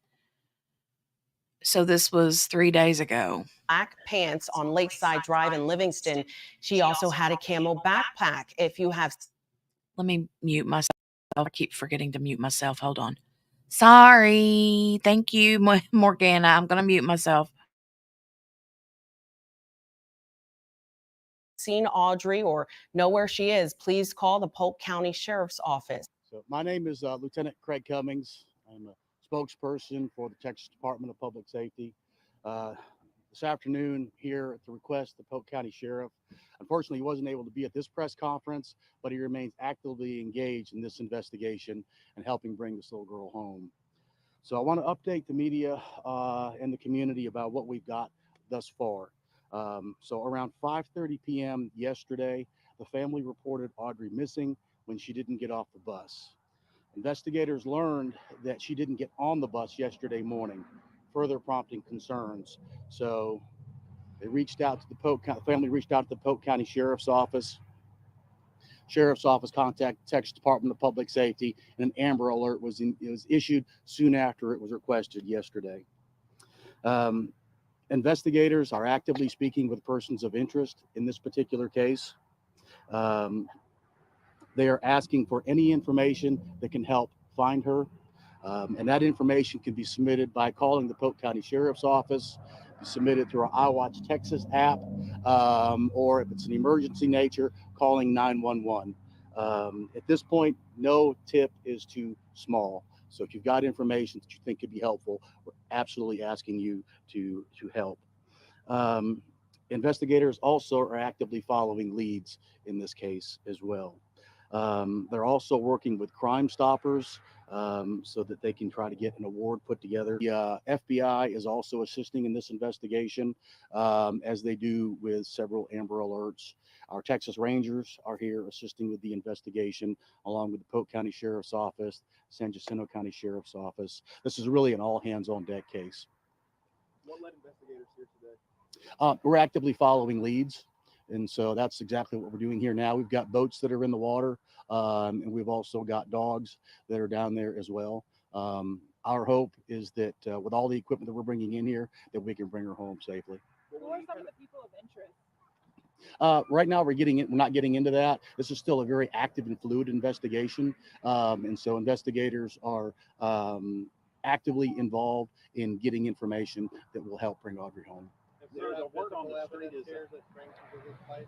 [SPEAKER 1] So this was 3 days ago.
[SPEAKER 3] Black pants on Lakeside Drive in Livingston. She also had a camo backpack. If you have
[SPEAKER 1] Let me mute myself. I keep forgetting to mute myself. Hold on. Sorry. Thank you, Morgana. I'm going to mute myself.
[SPEAKER 3] seen Audrey or know where she is, please call the Polk County Sheriff's Office.
[SPEAKER 5] So my name is Lieutenant Craig Cummings. I'm a spokesperson for the Texas Department of Public Safety. This afternoon here at the request of the Polk County Sheriff. Unfortunately, he wasn't able to be at this press conference, but he remains actively engaged in this investigation and helping bring this little girl home. So I want to update the media and the community about what we've got thus far. So around 5:30 p.m. yesterday, the family reported Audrey missing when she didn't get off the bus. Investigators learned that she didn't get on the bus yesterday morning, further prompting concerns. So they reached out to the family reached out to the Polk County Sheriff's Office. Sheriff's Office contacted Texas Department of Public Safety, and an Amber Alert was issued soon after it was requested yesterday. Um, Investigators are actively speaking with persons of interest in this particular case. Um, they are asking for any information that can help find her. And that information can be submitted by calling the Polk County Sheriff's Office, be submitted through our iWatch Texas app, or if it's an emergency nature, calling 911. At this point, no tip is too small. So if you've got information that you think could be helpful, we're absolutely asking you to help. Um, Investigators also are actively following leads in this case as well. They're also working with Crime Stoppers so that they can try to get an award put together. The FBI is also assisting in this investigation, as they do with several Amber Alerts. Our Texas Rangers are here assisting with the investigation, along with the Polk County Sheriff's Office, San Jacinto County Sheriff's Office. This is really an all hands on deck case.
[SPEAKER 6] What led investigators here today?
[SPEAKER 5] We're actively following leads. And so that's exactly what we're doing here now. We've got boats that are in the water, and we've also got dogs that are down there as well. Our hope is that with all the equipment that we're bringing in here, that we can bring her home safely.
[SPEAKER 6] Who are some of the people of interest?
[SPEAKER 5] Right now, we're not getting into that. This is still a very active and fluid investigation, and so investigators are actively involved in getting information that will help bring Audrii home.
[SPEAKER 6] There's a word on the street here that brings you to this place.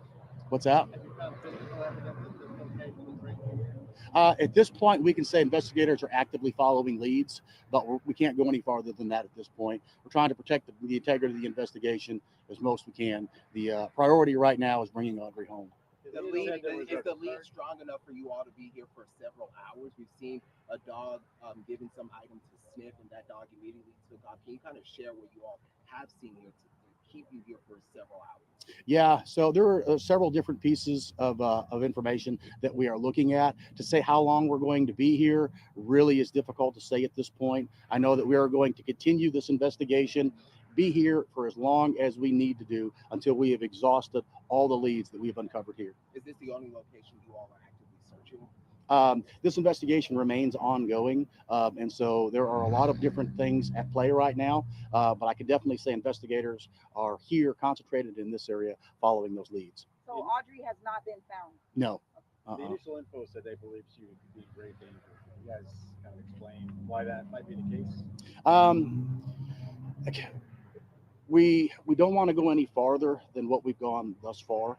[SPEAKER 5] What's that?
[SPEAKER 6] Have you found physical evidence at this location that brings you here?
[SPEAKER 5] At this point, we can say investigators are actively following leads, but we can't go any farther than that at this point. We're trying to protect the integrity of the investigation as most we can. The priority right now is bringing Audrii home.
[SPEAKER 7] Is the lead strong enough for you all to be here for several hours? We've seen a dog giving some items to sniff, and that dog immediately took off. Can you kind of share what you all have seen here to keep you here for several hours?
[SPEAKER 5] Yeah, so there are several different pieces of information that we are looking at. To say how long we're going to be here really is difficult to say at this point. I know that we are going to continue this investigation, be here for as long as we need to do until we have exhausted all the leads that we've uncovered here.
[SPEAKER 7] Is this the only location you all are actively searching?
[SPEAKER 5] This investigation remains ongoing, and so there are a lot of different things at play right now, but I can definitely say investigators are here concentrated in this area following those leads.
[SPEAKER 8] So Audrii has not been found?
[SPEAKER 5] No.
[SPEAKER 6] The initial info said they believed she would be in grave danger. You guys kind of explain why that might be the case?
[SPEAKER 5] We don't want to go any farther than what we've gone thus far.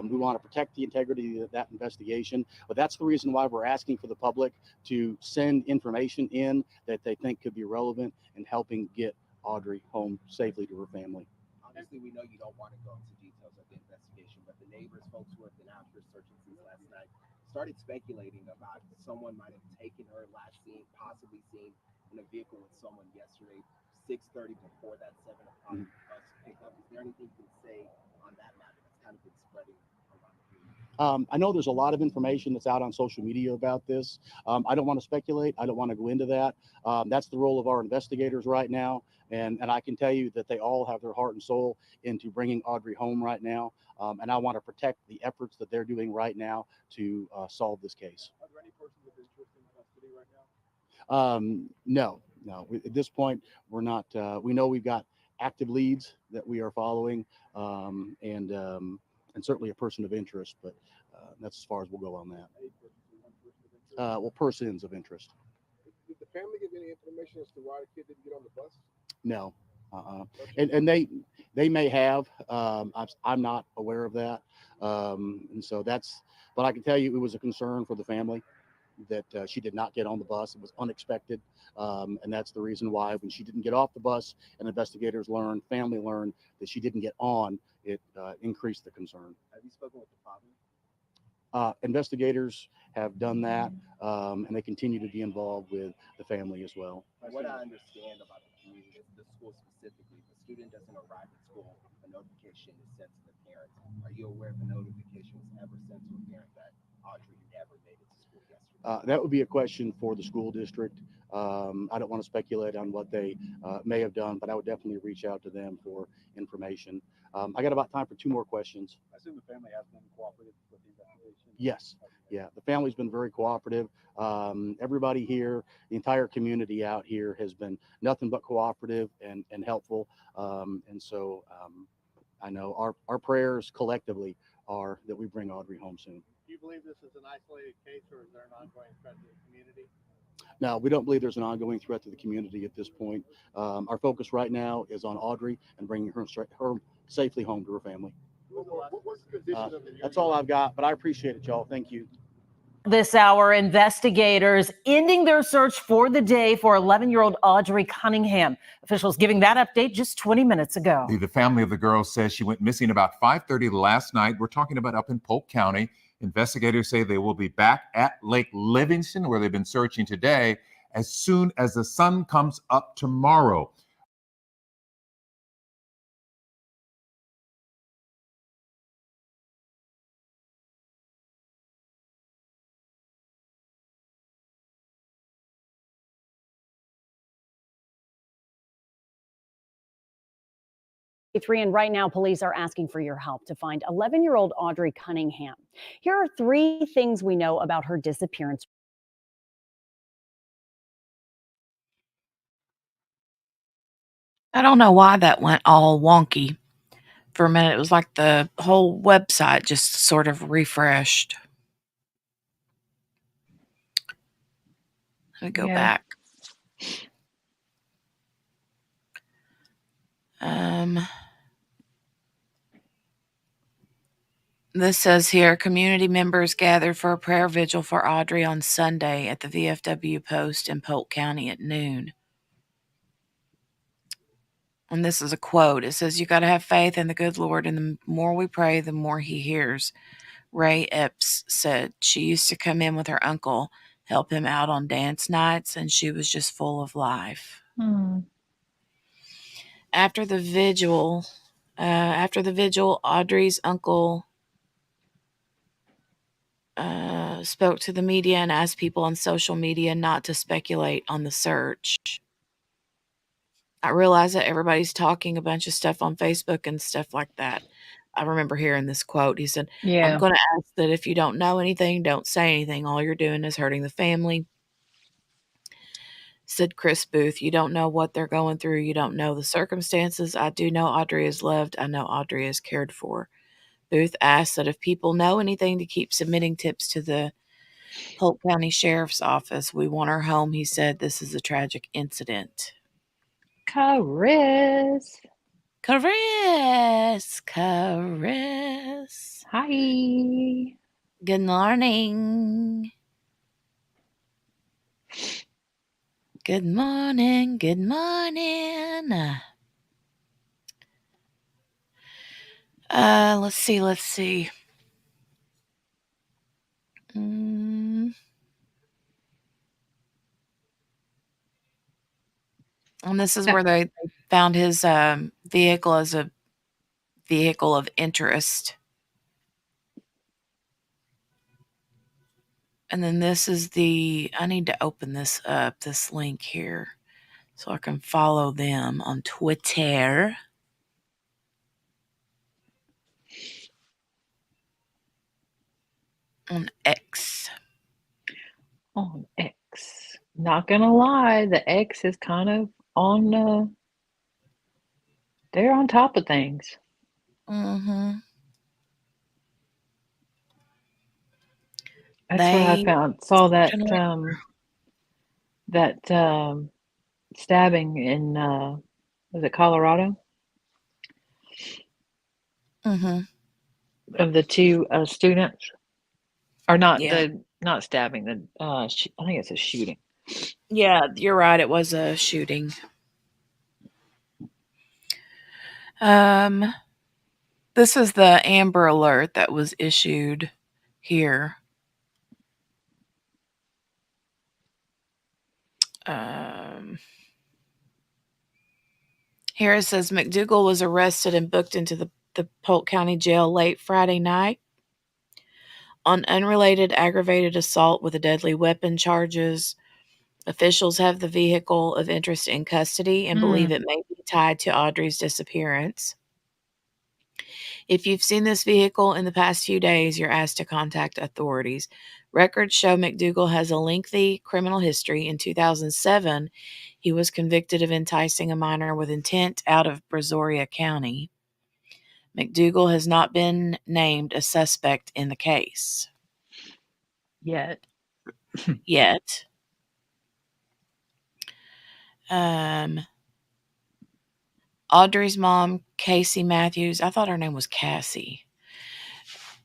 [SPEAKER 5] We want to protect the integrity of that investigation, but that's the reason why we're asking for the public to send information in that they think could be relevant in helping get Audrii home safely to her family.
[SPEAKER 7] Obviously, we know you don't want to go into details of the investigation, but the neighbors, folks who have been out here searching since last night, started speculating about someone might have taken her last seen, possibly seen in a vehicle with someone yesterday, 6:30 before that 7 o'clock bus pickup. Is there anything you can say on that matter that's kind of been spreading around the community?
[SPEAKER 5] I know there's a lot of information that's out on social media about this. I don't want to speculate. I don't want to go into that. That's the role of our investigators right now. And I can tell you that they all have their heart and soul into bringing Audrii home right now. And I want to protect the efforts that they're doing right now to solve this case.
[SPEAKER 6] Are there any persons of interest in custody right now?
[SPEAKER 5] No. At this point, we're not. We know we've got active leads that we are following, and certainly a person of interest, but that's as far as we'll go on that. Well, persons of interest.
[SPEAKER 6] Did the family give any information as to why the kid didn't get on the bus?
[SPEAKER 5] No. And they may have. I'm not aware of that, and so that's. But I can tell you, it was a concern for the family that she did not get on the bus. It was unexpected, and that's the reason why when she didn't get off the bus and investigators family learned that she didn't get on, it increased the concern.
[SPEAKER 7] Have you spoken with the father?
[SPEAKER 5] Investigators have done that, and they continue to be involved with the family as well.
[SPEAKER 7] What I understand about the community, the school specifically, if a student doesn't arrive at school, a notification is sent to the parents. Are you aware if a notification was ever sent to a parent that Audrii never made it to school yesterday?
[SPEAKER 5] That would be a question for the school district. I don't want to speculate on what they may have done, but I would definitely reach out to them for information. I got about time for 2 more questions.
[SPEAKER 6] I assume the family has been cooperative with the investigation?
[SPEAKER 5] Yes. Yeah, the family's been very cooperative. Everybody here, the entire community out here has been nothing but cooperative and helpful. And so I know our prayers collectively are that we bring Audrii home soon.
[SPEAKER 6] Do you believe this is an isolated case, or is there an ongoing threat to the community?
[SPEAKER 5] No, we don't believe there's an ongoing threat to the community at this point. Our focus right now is on Audrii and bringing her safely home to her family. What's the condition of the That's all I've got, but I appreciate it, y'all. Thank you.
[SPEAKER 3] This hour, investigators ending their search for the day for 11-year-old Audrii Cunningham. Officials giving that update just 20 minutes ago.
[SPEAKER 9] The family of the girl says she went missing about 5:30 last night. We're talking about up in Polk County. Investigators say they will be back at Lake Livingston, where they've been searching today, as soon as the sun comes up tomorrow.
[SPEAKER 3] And right now, police are asking for your help to find 11-year-old Audrii Cunningham. Here are 3 things we know about her disappearance.
[SPEAKER 1] I don't know why that went all wonky for a minute. It was like the whole website just sort of refreshed. Let me go back. This says here, community members gathered for a prayer vigil for Audrii on Sunday at the VFW post in Polk County at noon. And this is a quote. It says, "You got to have faith in the good Lord, and the more we pray, the more he hears." Ray Epps said she used to come in with her uncle, help him out on dance nights, and she was just full of life. After the vigil, Audrei's uncle spoke to the media and asked people on social media not to speculate on the search. I realize that everybody's talking a bunch of stuff on Facebook and stuff like that. I remember hearing this quote. He said, I'm going to ask that if you don't know anything, don't say anything. All you're doing is hurting the family. Said Chris Booth, you don't know what they're going through. You don't know the circumstances. I do know Audrii is loved. I know Audrii is cared for. Booth asked that if people know anything to keep submitting tips to the Polk County Sheriff's Office. We want her home. He said this is a tragic incident.
[SPEAKER 2] Chris. Hi.
[SPEAKER 1] Good morning. Good morning. Good morning. Let's see. And this is where they found his vehicle as a vehicle of interest. And then this is I need to open this up, this link here, so I can follow them on Twitter. On X.
[SPEAKER 2] On X. Not gonna lie, the X is kind of on, they're on top of things.
[SPEAKER 1] Mm-hmm.
[SPEAKER 2] That's what I saw that stabbing in, was it Colorado?
[SPEAKER 1] Mm-hmm.
[SPEAKER 2] Of the 2 students. Or not stabbing, I think it's a shooting.
[SPEAKER 1] Yeah, you're right. It was a shooting. This is the Amber Alert that was issued here. Here it says McDougal was arrested and booked into the Polk County Jail late Friday night on unrelated aggravated assault with a deadly weapon charges. Officials have the vehicle of interest in custody and believe it may be tied to Audrei's disappearance. If you've seen this vehicle in the past few days, you're asked to contact authorities. Records show McDougal has a lengthy criminal history. In 2007, he was convicted of enticing a minor with intent out of Brazoria County. McDougal has not been named a suspect in the case.
[SPEAKER 2] Yet.
[SPEAKER 1] Audrey's mom, Casey Matthews, I thought her name was Cassie,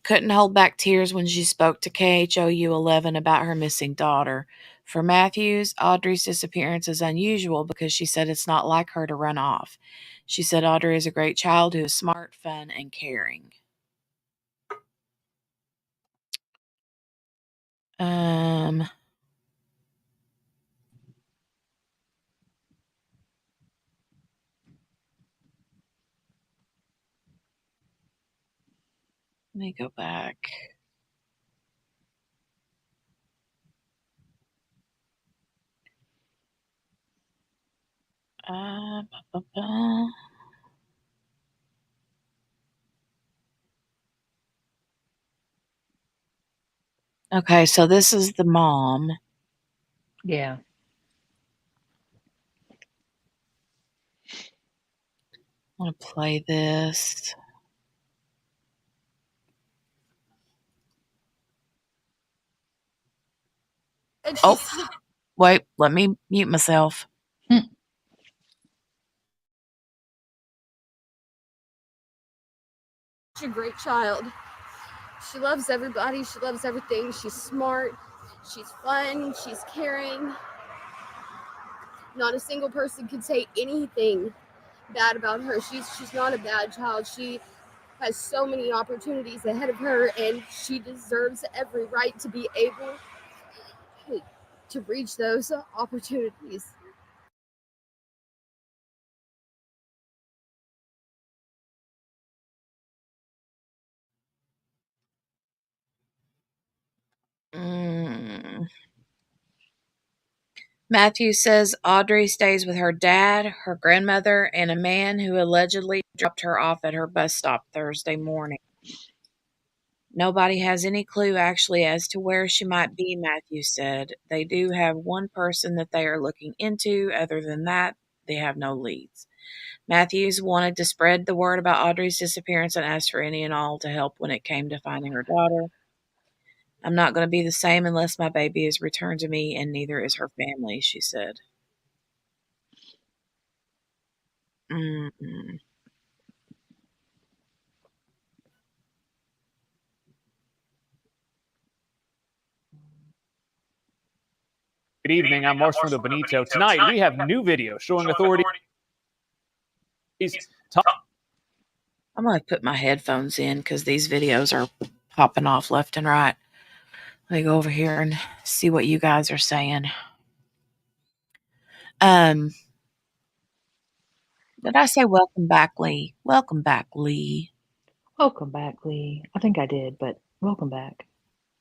[SPEAKER 1] couldn't hold back tears when she spoke to KHOU 11 about her missing daughter. For Matthews, Audrey's disappearance is unusual because she said it's not like her to run off. She said Audrey is a great child who is smart, fun, and caring. Let me go back. Uh, ba, ba, ba. Okay, so this is the mom.
[SPEAKER 2] Yeah.
[SPEAKER 1] I want to play this. Oh, wait, let me mute myself.
[SPEAKER 8] Such a great child. She loves everybody. She loves everything. She's smart. She's fun. She's caring. Not a single person could say anything bad about her. She's not a bad child. She has so many opportunities ahead of her, and she deserves every right to be able to reach those opportunities.
[SPEAKER 1] Matthew says Audrey stays with her dad, her grandmother, and a man who allegedly dropped her off at her bus stop Thursday morning. Nobody has any clue actually as to where she might be, Matthew said. They do have one person that they are looking into. Other than that, they have no leads. Matthews wanted to spread the word about Audrey's disappearance and asked for any and all to help when it came to finding her daughter. I'm not going to be the same unless my baby is returned to me, and neither is her family, she said. Mm-mm.
[SPEAKER 10] Good evening. I'm Marshall Benito. Tonight, we have new video showing authorities.
[SPEAKER 1] I'm going to put my headphones in because these videos are popping off left and right. Let me go over here and see what you guys are saying. Did I say welcome back, Lee? Welcome back, Lee.
[SPEAKER 2] Welcome back, Lee. I think I did, but welcome back.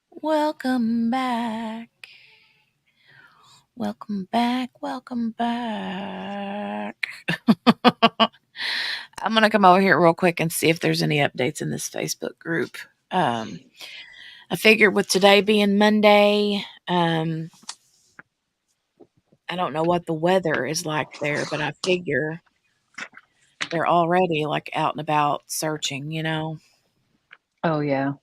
[SPEAKER 1] Welcome back. Welcome back. Welcome back. I'm going to come over here real quick and see if there's any updates in this Facebook group. I figured with today being Monday, I don't know what the weather is like there, but I figure they're already like out and about searching, you know.
[SPEAKER 2] Oh, yeah.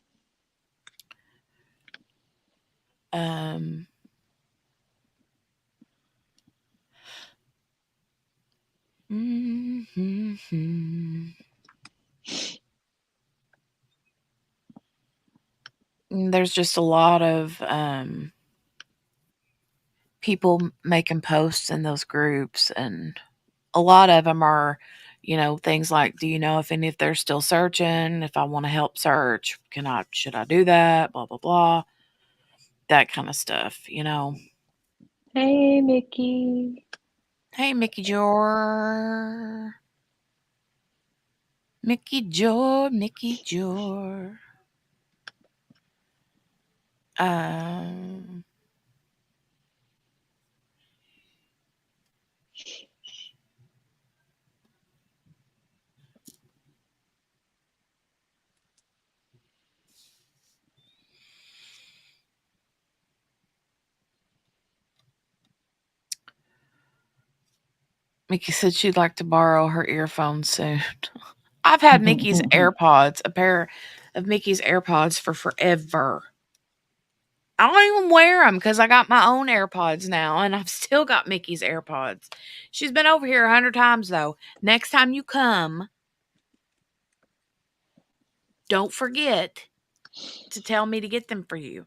[SPEAKER 1] There's just a lot of people making posts in those groups, and a lot of them are, you know, things like, do you know if they're still searching? If I want to help search, should I do that? Blah, blah, blah. That kind of stuff, you know.
[SPEAKER 2] Hey, Mickey.
[SPEAKER 1] Hey, Mickey Jor. Mickey Jor, Mickey Jor. Mickey said she'd like to borrow her earphones soon. I've had a pair of Mickey's AirPods for forever. I don't even wear them because I got my own AirPods now, and I've still got Mickey's AirPods. She's been over here 100 times, though. Next time you come, don't forget to tell me to get them for you.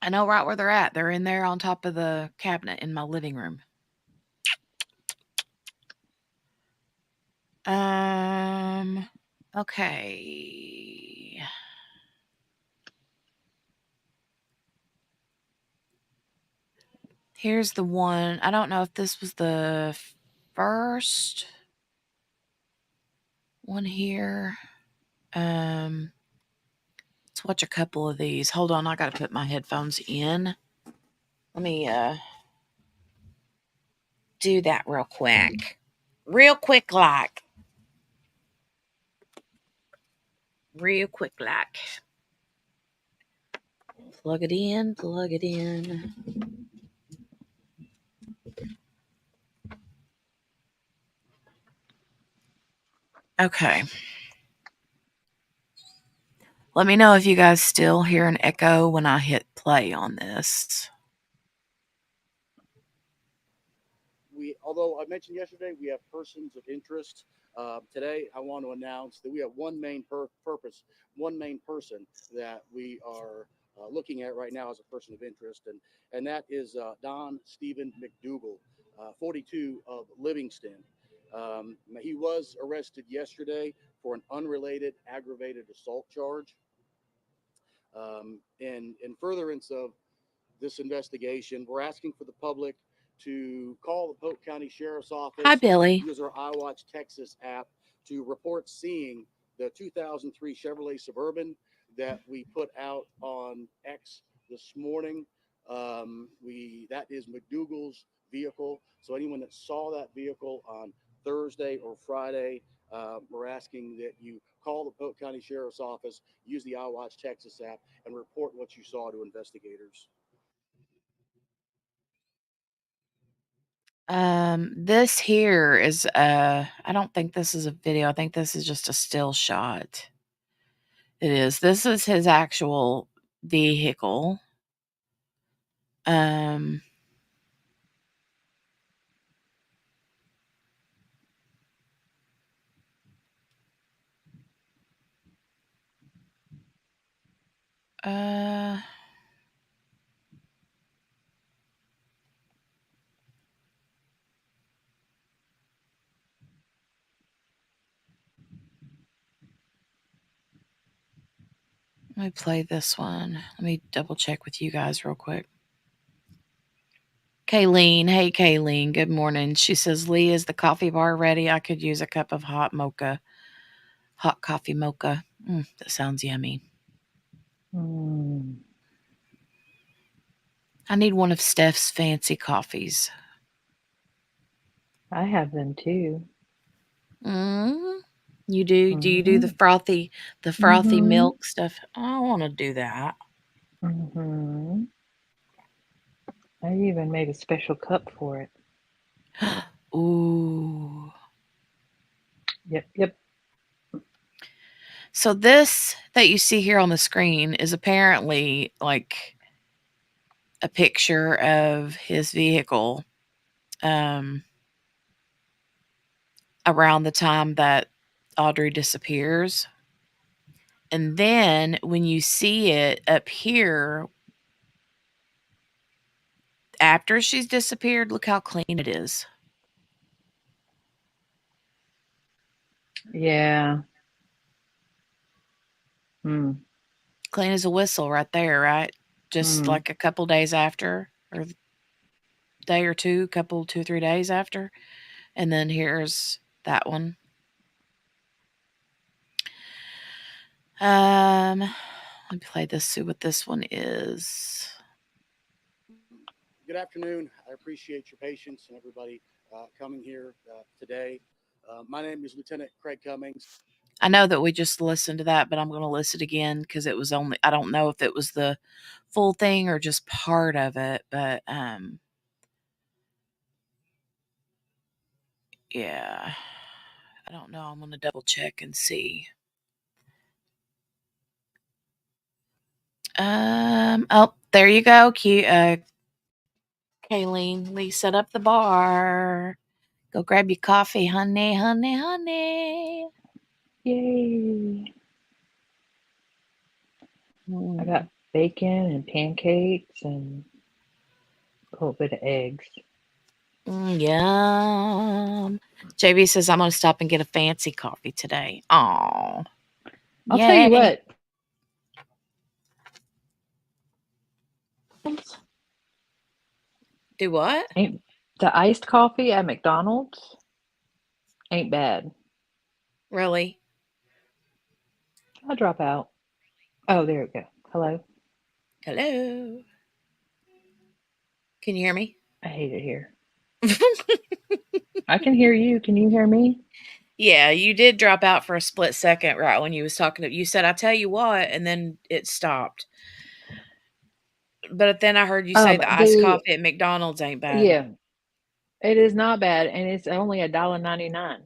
[SPEAKER 1] I know right where they're at. They're in there on top of the cabinet in my living room. Okay. Here's the one. I don't know if this was the first one here. Let's watch a couple of these. Hold on, I gotta put my headphones in. Let me do that real quick. Real quick like. Real quick like. Plug it in, plug it in. Okay. Let me know if you guys still hear an echo when I hit play on this.
[SPEAKER 5] Although I mentioned yesterday, we have persons of interest. Today, I want to announce that we have one main purpose, one main person that we are looking at right now as a person of interest, and that is Don Stephen McDougal, 42 of Livingston. He was arrested yesterday for an unrelated aggravated assault charge. In furtherance of this investigation, we're asking for the public to call the Polk County Sheriff's Office.
[SPEAKER 1] Hi, Billy.
[SPEAKER 5] Use our iWatch Texas app to report seeing the 2003 Chevrolet Suburban that we put out on X this morning. That is McDougal's vehicle. So anyone that saw that vehicle on Thursday or Friday, we're asking that you call the Polk County Sheriff's Office, use the iWatch Texas app, and report what you saw to investigators.
[SPEAKER 1] This here is I don't think this is a video. I think this is just a still shot. It is. This is his actual vehicle. Um uh Let me play this one. Let me double check with you guys real quick. Kayleen. Hey, Kayleen. Good morning. She says, Lee, is the coffee bar ready? I could use a cup of hot mocha. Hot coffee mocha. That sounds yummy. I need one of Steph's fancy coffees.
[SPEAKER 2] I have them too.
[SPEAKER 1] You do? Do you do the frothy milk stuff? I want to do that.
[SPEAKER 2] I even made a special cup for it.
[SPEAKER 1] Ooh.
[SPEAKER 2] Yep.
[SPEAKER 1] So this that you see here on the screen is apparently like a picture of his vehicle around the time that Audrii disappears. And then when you see it up here after she's disappeared, look how clean it is.
[SPEAKER 2] Yeah.
[SPEAKER 1] Clean as a whistle right there, right? Just like a couple days after, or day or two, 2-3 days after. And then here's that one. Let me play this, see what this one is.
[SPEAKER 5] Good afternoon. I appreciate your patience and everybody coming here today. My name is Lieutenant Craig Cummings.
[SPEAKER 1] I know that we just listened to that, but I'm going to listen again because it was only, I don't know if it was the full thing or just part of it, but yeah, I don't know. I'm going to double check and see. Oh, there you go. Kayleen, Lee set up the bar. Go grab your coffee, honey, honey, honey.
[SPEAKER 2] Yay. I got
[SPEAKER 1] Mm.
[SPEAKER 2] bacon and pancakes and a little bit of eggs.
[SPEAKER 1] Yum. JB says I'm gonna stop and get a fancy coffee today. Aw.
[SPEAKER 2] I'll tell you
[SPEAKER 1] Yay.
[SPEAKER 2] what.
[SPEAKER 1] Do what?
[SPEAKER 2] Ain't the iced coffee at McDonald's ain't bad.
[SPEAKER 1] Really?
[SPEAKER 2] I'll drop out. Oh, there we go. Hello.
[SPEAKER 1] Hello. Can you hear me?
[SPEAKER 2] I hate it here. I can hear you. Can you hear me?
[SPEAKER 1] Yeah, you did drop out for a split second right when you was talking to you said, I tell you what, and then it stopped. But then I heard you say the iced
[SPEAKER 2] The
[SPEAKER 1] coffee at McDonald's ain't bad.
[SPEAKER 2] yeah, it is not bad, and it's only $1.99.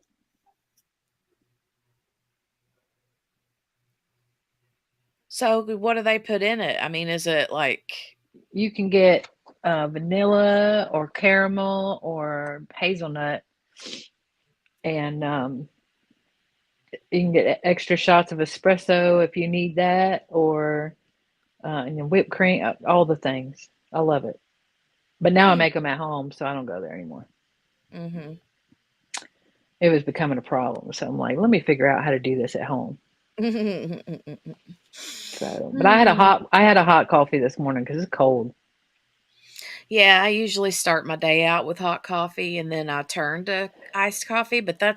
[SPEAKER 1] So what do they put in it? I mean, is it like
[SPEAKER 2] You can get vanilla or caramel or hazelnut, and you can get extra shots of espresso if you need that, or and then whipped cream, all the things. I love it. But now I make them at home, so I don't go there anymore.
[SPEAKER 1] mm-hmm.
[SPEAKER 2] It was becoming a problem, so I'm like, let me figure out how to do this at home. So, but I had a hot coffee this morning because it's cold.
[SPEAKER 1] Yeah, I usually start my day out with hot coffee and then I turn to iced coffee, but I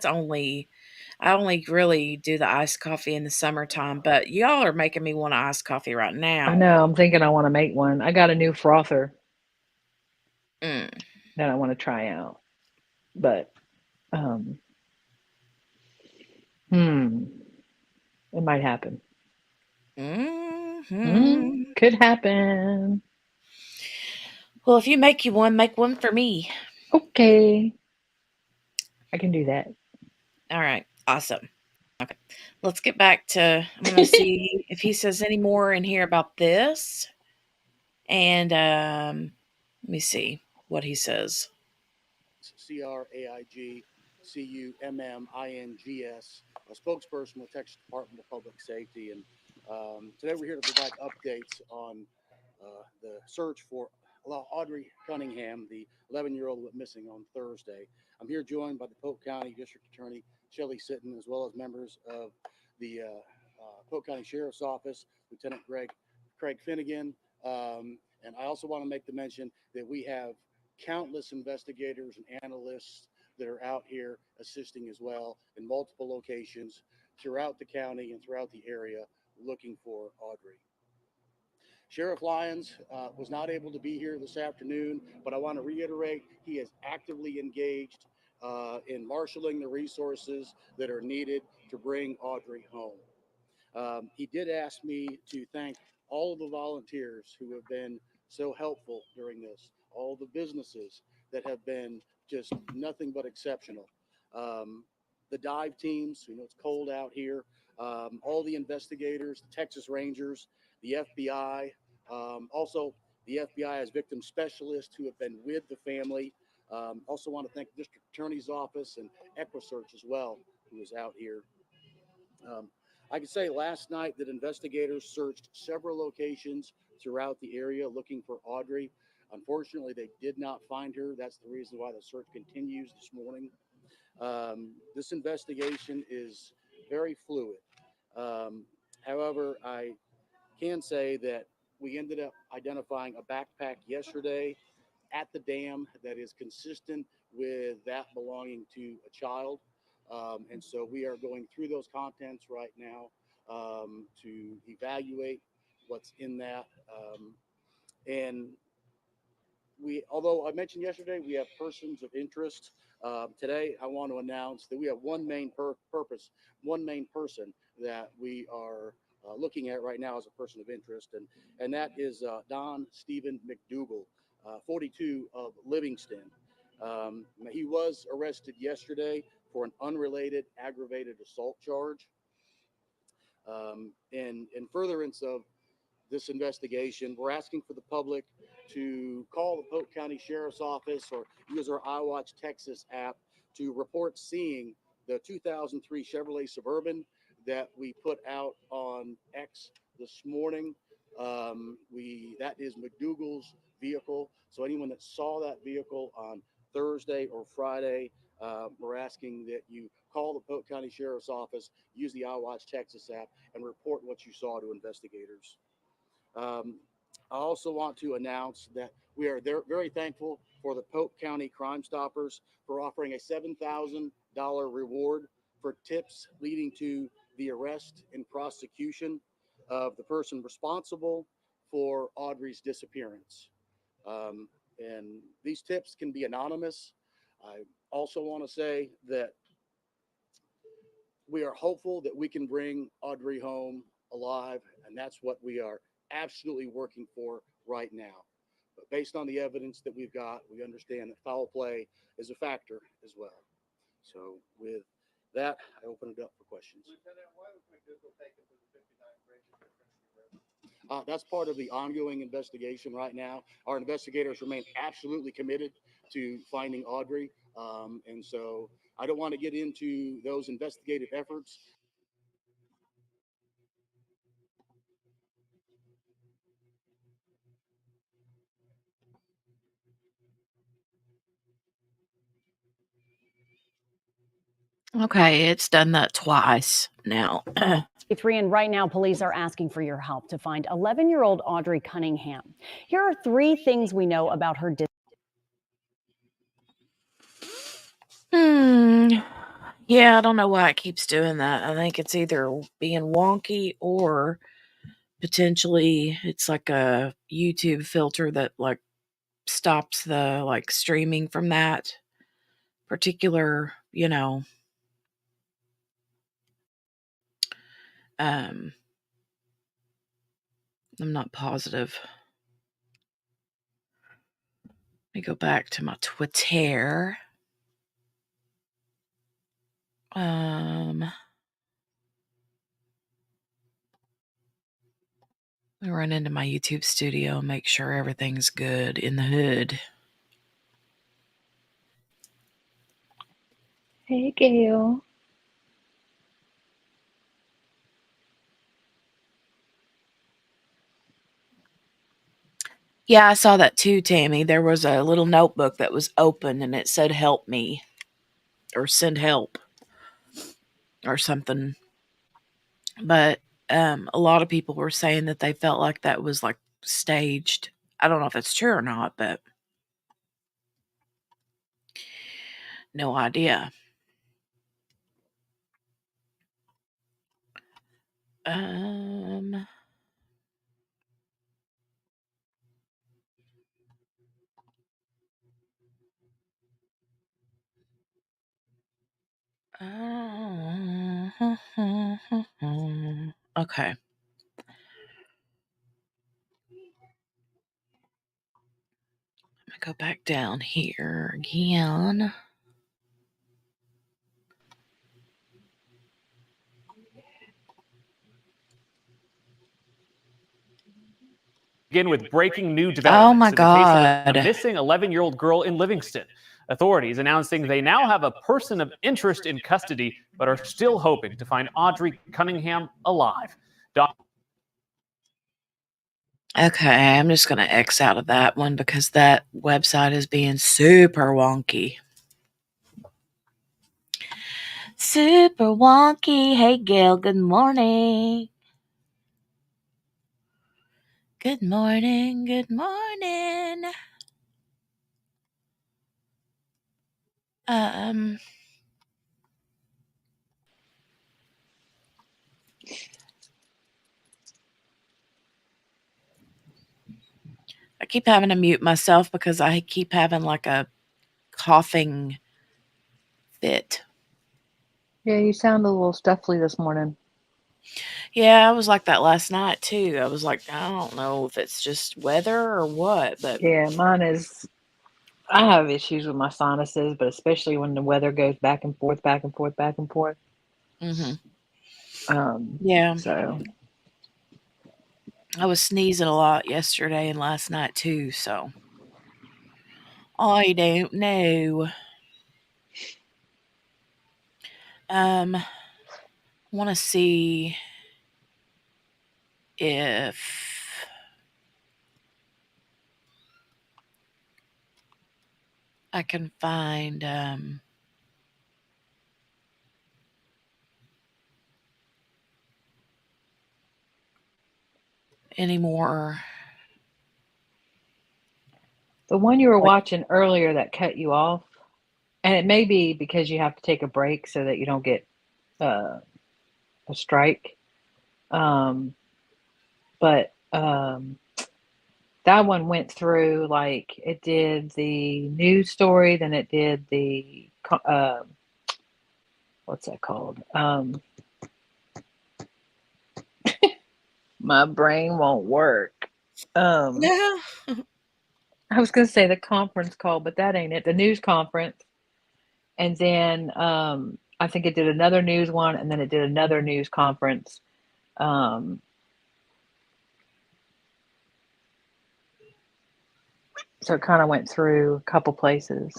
[SPEAKER 1] only really do the iced coffee in the summertime. But y'all are making me want iced coffee right
[SPEAKER 2] I
[SPEAKER 1] now.
[SPEAKER 2] know. I'm thinking I want to make one. I got a new frother
[SPEAKER 1] Mm.
[SPEAKER 2] that I want to try out, but um, hmm, it might happen.
[SPEAKER 1] Mm-hmm.
[SPEAKER 2] Could happen.
[SPEAKER 1] Well, if you make you one, make one for me.
[SPEAKER 2] Okay, I can do that.
[SPEAKER 1] All right. Awesome. Okay. Let's get back to, I'm going to see if he says any more in here about this. And let me see what he says.
[SPEAKER 5] CRAIGCUMMINGS, a spokesperson with Texas Department of Public Safety. And today we're here to provide updates on the search for Audrii Cunningham, the 11-year-old who went missing on Thursday. I'm here joined by the Polk County District Attorney Shelley Sitton, as well as members of the Polk County Sheriff's Office, Lieutenant Craig Finnegan. And I also want to make the mention that we have countless investigators and analysts that are out here assisting as well in multiple locations throughout the county and throughout the area looking for Audrii. Sheriff Lyons was not able to be here this afternoon, but I want to reiterate he is actively engaged in marshaling the resources that are needed to bring Audrii home. He did ask me to thank all of the volunteers who have been so helpful during this, all the businesses that have been just nothing but exceptional. Um, the dive teams, it's cold out here, all the investigators, the Texas Rangers, the FBI, also the FBI as victim specialists who have been with the family. Also want to thank the District Attorney's Office and EquiSearch as well, who is out here. Um, I can say last night that investigators searched several locations throughout the area looking for Audrii. Unfortunately, they did not find her. That's the reason why the search continues this morning. This investigation is very fluid. Um, However, I can say that we ended up identifying a backpack yesterday at the dam that is consistent with that belonging to a child. And so we are going through those contents right now to evaluate what's in that. And although I mentioned yesterday, we have persons of interest. Today, I want to announce that we have one main purpose, one main person that we are looking at right now as a person of interest, and that is Don Stephen McDougal, 42 of Livingston. He was arrested yesterday for an unrelated aggravated assault charge. In furtherance of this investigation. We're asking for the public to call the Polk County Sheriff's Office or use our iWatch Texas app to report seeing the 2003 Chevrolet Suburban that we put out on X this morning. That is McDougal's vehicle. So anyone that saw that vehicle on Thursday or Friday, we're asking that you call the Polk County Sheriff's Office, use the iWatch Texas app, and report what you saw to investigators. I also want to announce that we are very thankful for the Polk County Crime Stoppers for offering a $7,000 reward for tips leading to the arrest and prosecution of the person responsible for Audrey's disappearance. And these tips can be anonymous. I also want to say that we are hopeful that we can bring Audrey home alive, and that's what we are absolutely working for right now. But based on the evidence that we've got, we understand that foul play is a factor as well. So with that, I open it up for questions.
[SPEAKER 6] Lieutenant, why was McDougal taken to the 59th bridge at Trinity River?
[SPEAKER 5] That's part of the ongoing investigation right now. Our investigators remain absolutely committed to finding Audrey. And so I don't want to get into those investigative efforts.
[SPEAKER 1] Okay, it's done that twice now.
[SPEAKER 3] And right now, police are asking for your help to find 11-year-old Audrii Cunningham. Here are 3 things we know about her.
[SPEAKER 1] Yeah, I don't know why it keeps doing that. I think it's either being wonky or potentially it's like a YouTube filter that like stops the like streaming from that particular, I'm not positive. Let me go back to my Twitter. I run into my YouTube studio and make sure everything's good in the hood.
[SPEAKER 2] Hey, Gail.
[SPEAKER 1] Yeah, I saw that too, Tammy. There was a little notebook that was open and it said help me or send help or something. But a lot of people were saying that they felt like that was like staged. I don't know if that's true or not, but no idea. Okay. Let me go back down here again.
[SPEAKER 10] Begin with breaking new developments
[SPEAKER 1] Oh my
[SPEAKER 10] in the case
[SPEAKER 1] God.
[SPEAKER 10] of a missing 11-year-old girl in Livingston. Authorities announcing they now have a person of interest in custody, but are still hoping to find Audrii Cunningham alive.
[SPEAKER 1] Okay, I'm just going to X out of that one because that website is being super wonky. Super wonky. Hey, Gail, good morning. Good morning, good morning. I keep having to mute myself because I keep having like a coughing fit.
[SPEAKER 2] Yeah, you sound a little stuffy this morning.
[SPEAKER 1] Yeah, I was like that last night too. I was like, I don't know if it's just weather or what, but
[SPEAKER 2] Yeah, mine is. I have issues with my sinuses, but especially when the weather goes back and forth, back and forth, back and forth.
[SPEAKER 1] Yeah.
[SPEAKER 2] So
[SPEAKER 1] I was sneezing a lot yesterday and last night too, so I don't know. Want to see if I can find any more.
[SPEAKER 2] The one you were
[SPEAKER 1] Like,
[SPEAKER 2] watching earlier that cut you off, and it may be because you have to take a break so that you don't get a strike. But that one went through like it did the news story, then it did the what's that called? My brain won't work.
[SPEAKER 1] yeah.
[SPEAKER 2] I was gonna say the conference call, but that ain't it. The news conference, and then I think it did another news one, and then it did another news conference. Um, so it kind of went through a couple places,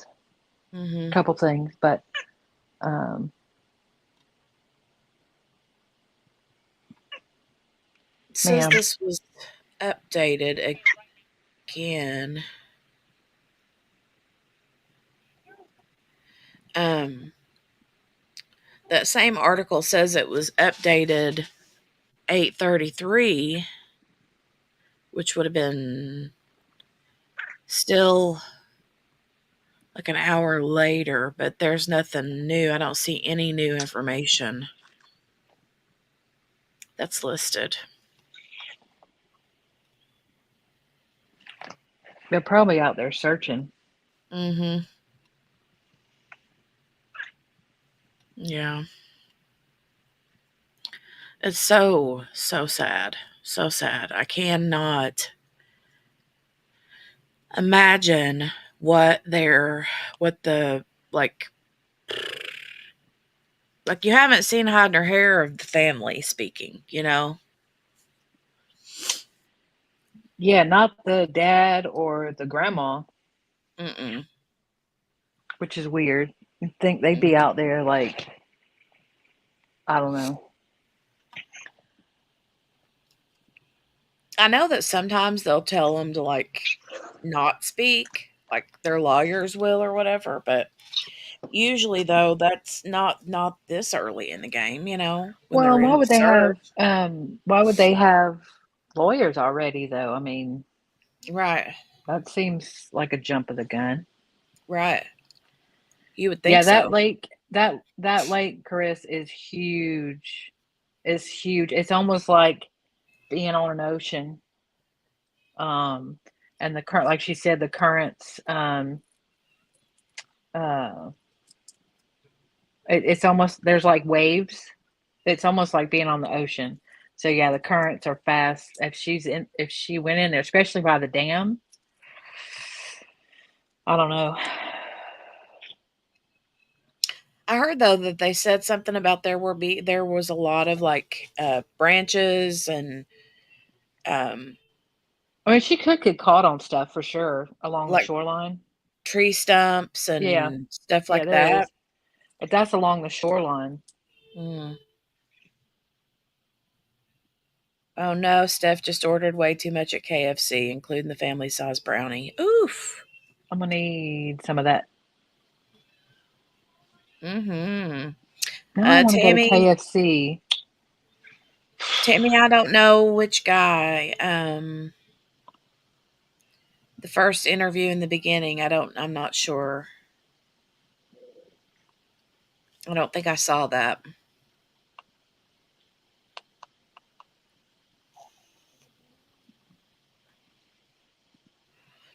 [SPEAKER 2] a couple things, but
[SPEAKER 1] It says
[SPEAKER 2] ma'am,
[SPEAKER 1] this was updated again. That same article says it was updated 8:33, which would have been still like an hour later, but there's nothing new. I don't see any new information that's listed.
[SPEAKER 2] they're probably out there searching.
[SPEAKER 1] Mhm. Yeah. It's so sad. So sad. I cannot imagine what the like you haven't seen hide nor hair of the family speaking, you know?
[SPEAKER 2] Yeah, not the dad or the grandma,
[SPEAKER 1] Mm-mm.
[SPEAKER 2] which is weird. You'd think they'd be
[SPEAKER 1] Mm-mm.
[SPEAKER 2] out there like, I don't know.
[SPEAKER 1] I know that sometimes they'll tell them to like not speak, like their lawyers will or whatever, but usually though that's not this early in the game, you know, when
[SPEAKER 2] Well,
[SPEAKER 1] they're
[SPEAKER 2] why
[SPEAKER 1] in the
[SPEAKER 2] would they have
[SPEAKER 1] search.
[SPEAKER 2] why would they have lawyers already though? I mean,
[SPEAKER 1] Right.
[SPEAKER 2] that seems like a jump of the gun.
[SPEAKER 1] Right. You would think
[SPEAKER 2] Yeah,
[SPEAKER 1] so.
[SPEAKER 2] that lake, Chris, is huge. It's huge. It's almost like being on an ocean. Um, and the current, like she said, the currents, uh, it's almost there's like waves. It's almost like being on the ocean. So yeah, the currents are fast. If she went in there, especially by the dam, I don't know.
[SPEAKER 1] I heard though that they said something about there was a lot of like branches and um
[SPEAKER 2] I mean, she could get caught on stuff for sure along the
[SPEAKER 1] like
[SPEAKER 2] shoreline.
[SPEAKER 1] tree stumps
[SPEAKER 2] Yeah,
[SPEAKER 1] and stuff
[SPEAKER 2] yeah,
[SPEAKER 1] like
[SPEAKER 2] there
[SPEAKER 1] that.
[SPEAKER 2] is. But that's along the shoreline.
[SPEAKER 1] Mm. Oh no, Steph just ordered way too much at KFC, including the family size brownie. Oof.
[SPEAKER 2] I'm gonna need some of that.
[SPEAKER 1] Mm-hmm.
[SPEAKER 2] Now I want to go to
[SPEAKER 1] Tammy,
[SPEAKER 2] KFC.
[SPEAKER 1] I don't know which guy. The first interview in the beginning, I'm not sure. I don't think I saw that.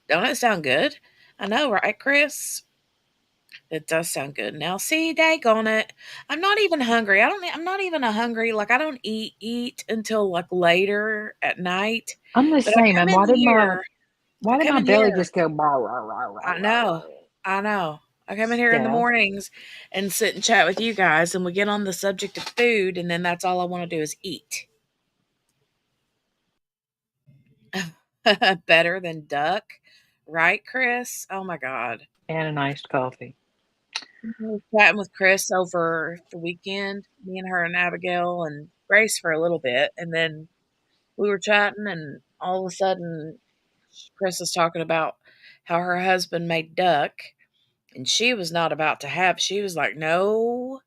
[SPEAKER 1] Don't it sound good? I know, right, Chris? It does sound good. Now, see, daggone it. I'm not even hungry. I'm not even a hungry, like, I don't eat until, like, later at night.
[SPEAKER 2] I'm the
[SPEAKER 1] But I
[SPEAKER 2] same.
[SPEAKER 1] come
[SPEAKER 2] And
[SPEAKER 1] in here I
[SPEAKER 2] why did
[SPEAKER 1] come
[SPEAKER 2] my
[SPEAKER 1] in
[SPEAKER 2] belly
[SPEAKER 1] here
[SPEAKER 2] just go rah, rah, rah, rah,
[SPEAKER 1] I
[SPEAKER 2] rah,
[SPEAKER 1] know.
[SPEAKER 2] rah?
[SPEAKER 1] I know. I come in here in the
[SPEAKER 2] Steph,
[SPEAKER 1] mornings and sit and chat with you guys, and we get on the subject of food, and then that's all I want to do is eat. Better than duck, right, Chris? Oh my God.
[SPEAKER 2] And an iced coffee.
[SPEAKER 1] I was chatting with Chris over the weekend, me and her and Abigail and Grace for a little bit, and then we were chatting, and all of a sudden, Chris was talking about how her husband made duck, and she was not about to have. She was like, "No,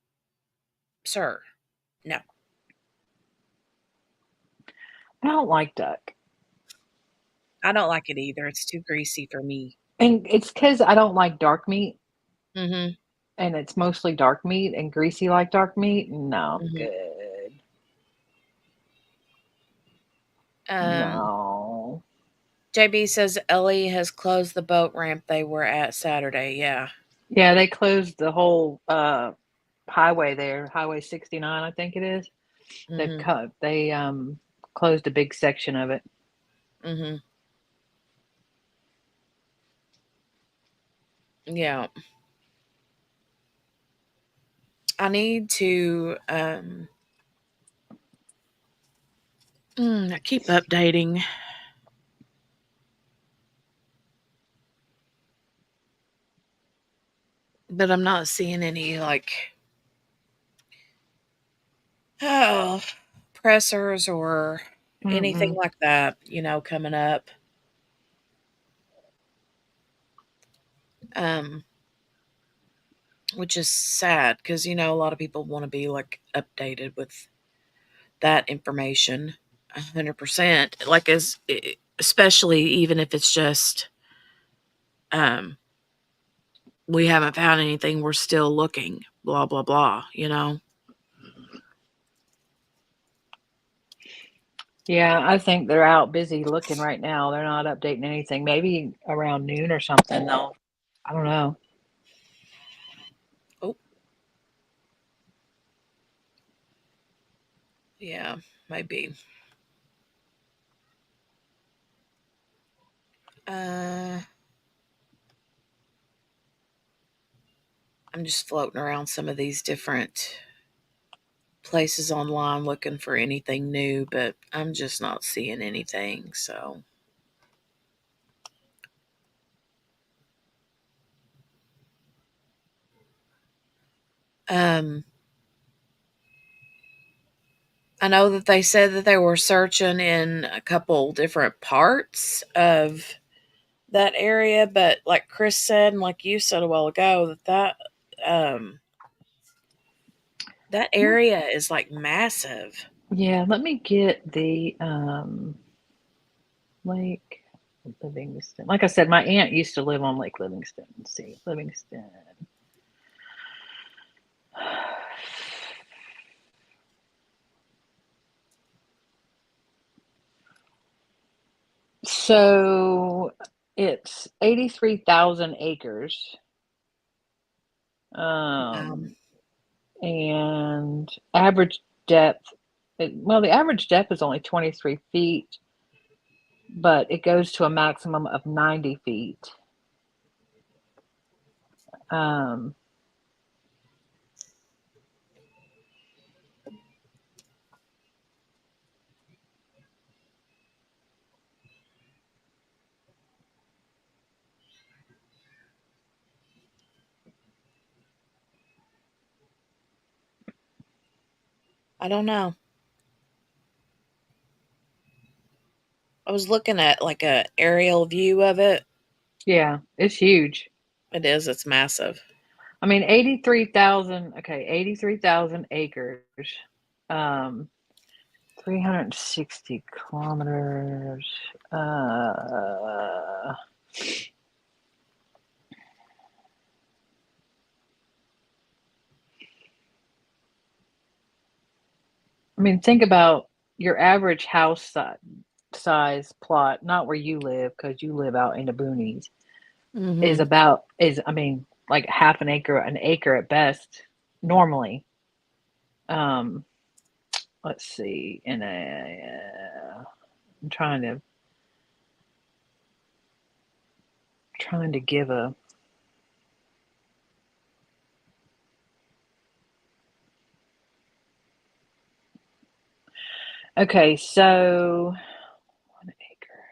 [SPEAKER 1] sir, no."
[SPEAKER 2] I don't like duck.
[SPEAKER 1] I don't like it either. It's too greasy for me.
[SPEAKER 2] And it's because I don't like dark meat,
[SPEAKER 1] Mhm.
[SPEAKER 2] and it's mostly dark meat and greasy like dark meat. No, I'm
[SPEAKER 1] Mhm.
[SPEAKER 2] good.
[SPEAKER 1] Um,
[SPEAKER 2] No.
[SPEAKER 1] JB says Ellie has closed the boat ramp they were at Saturday. Yeah.
[SPEAKER 2] Yeah, they closed the whole highway there, Highway 69, I think it is.
[SPEAKER 1] Mhm.
[SPEAKER 2] They closed a big section of it.
[SPEAKER 1] Mhm. Yeah. I need to I keep updating, but I'm not seeing any like oh pressers or anything
[SPEAKER 2] Mm-mm.
[SPEAKER 1] like that, coming up. Um, which is sad because a lot of people want to be like updated with that information 100%. Like especially even if it's just um we haven't found anything, we're still looking, blah blah blah.
[SPEAKER 2] Yeah, I think they're out busy looking right now. They're not updating anything. Maybe around noon or something, though. I don't know.
[SPEAKER 1] Oh, yeah, maybe. uh I'm just floating around some of these different places online looking for anything new, but I'm just not seeing anything. So, um, I know that they said that they were searching in a couple different parts of that area, but like Chris said, and like you said a while ago, um, that area is like massive.
[SPEAKER 2] Yeah, let me get the Lake Livingston. Like I said, my aunt used to live on Lake Livingston. Let's see, Livingston. So it's 83,000 acres.
[SPEAKER 1] Um,
[SPEAKER 2] And average depth, the average depth is only 23 feet, but it goes to a maximum of 90 feet. Um,
[SPEAKER 1] I don't know. I was looking at like a aerial view of it.
[SPEAKER 2] yeah, it's huge.
[SPEAKER 1] It is. It's massive.
[SPEAKER 2] I mean, 83,000 acres, um, 360 kilometers. I mean, think about your average house size plot, not where you live, because you live out in the boonies,
[SPEAKER 1] Hmm.
[SPEAKER 2] I mean, like half an acre at best, normally. Um, let's see, I'm trying to give a okay, so 1 acre.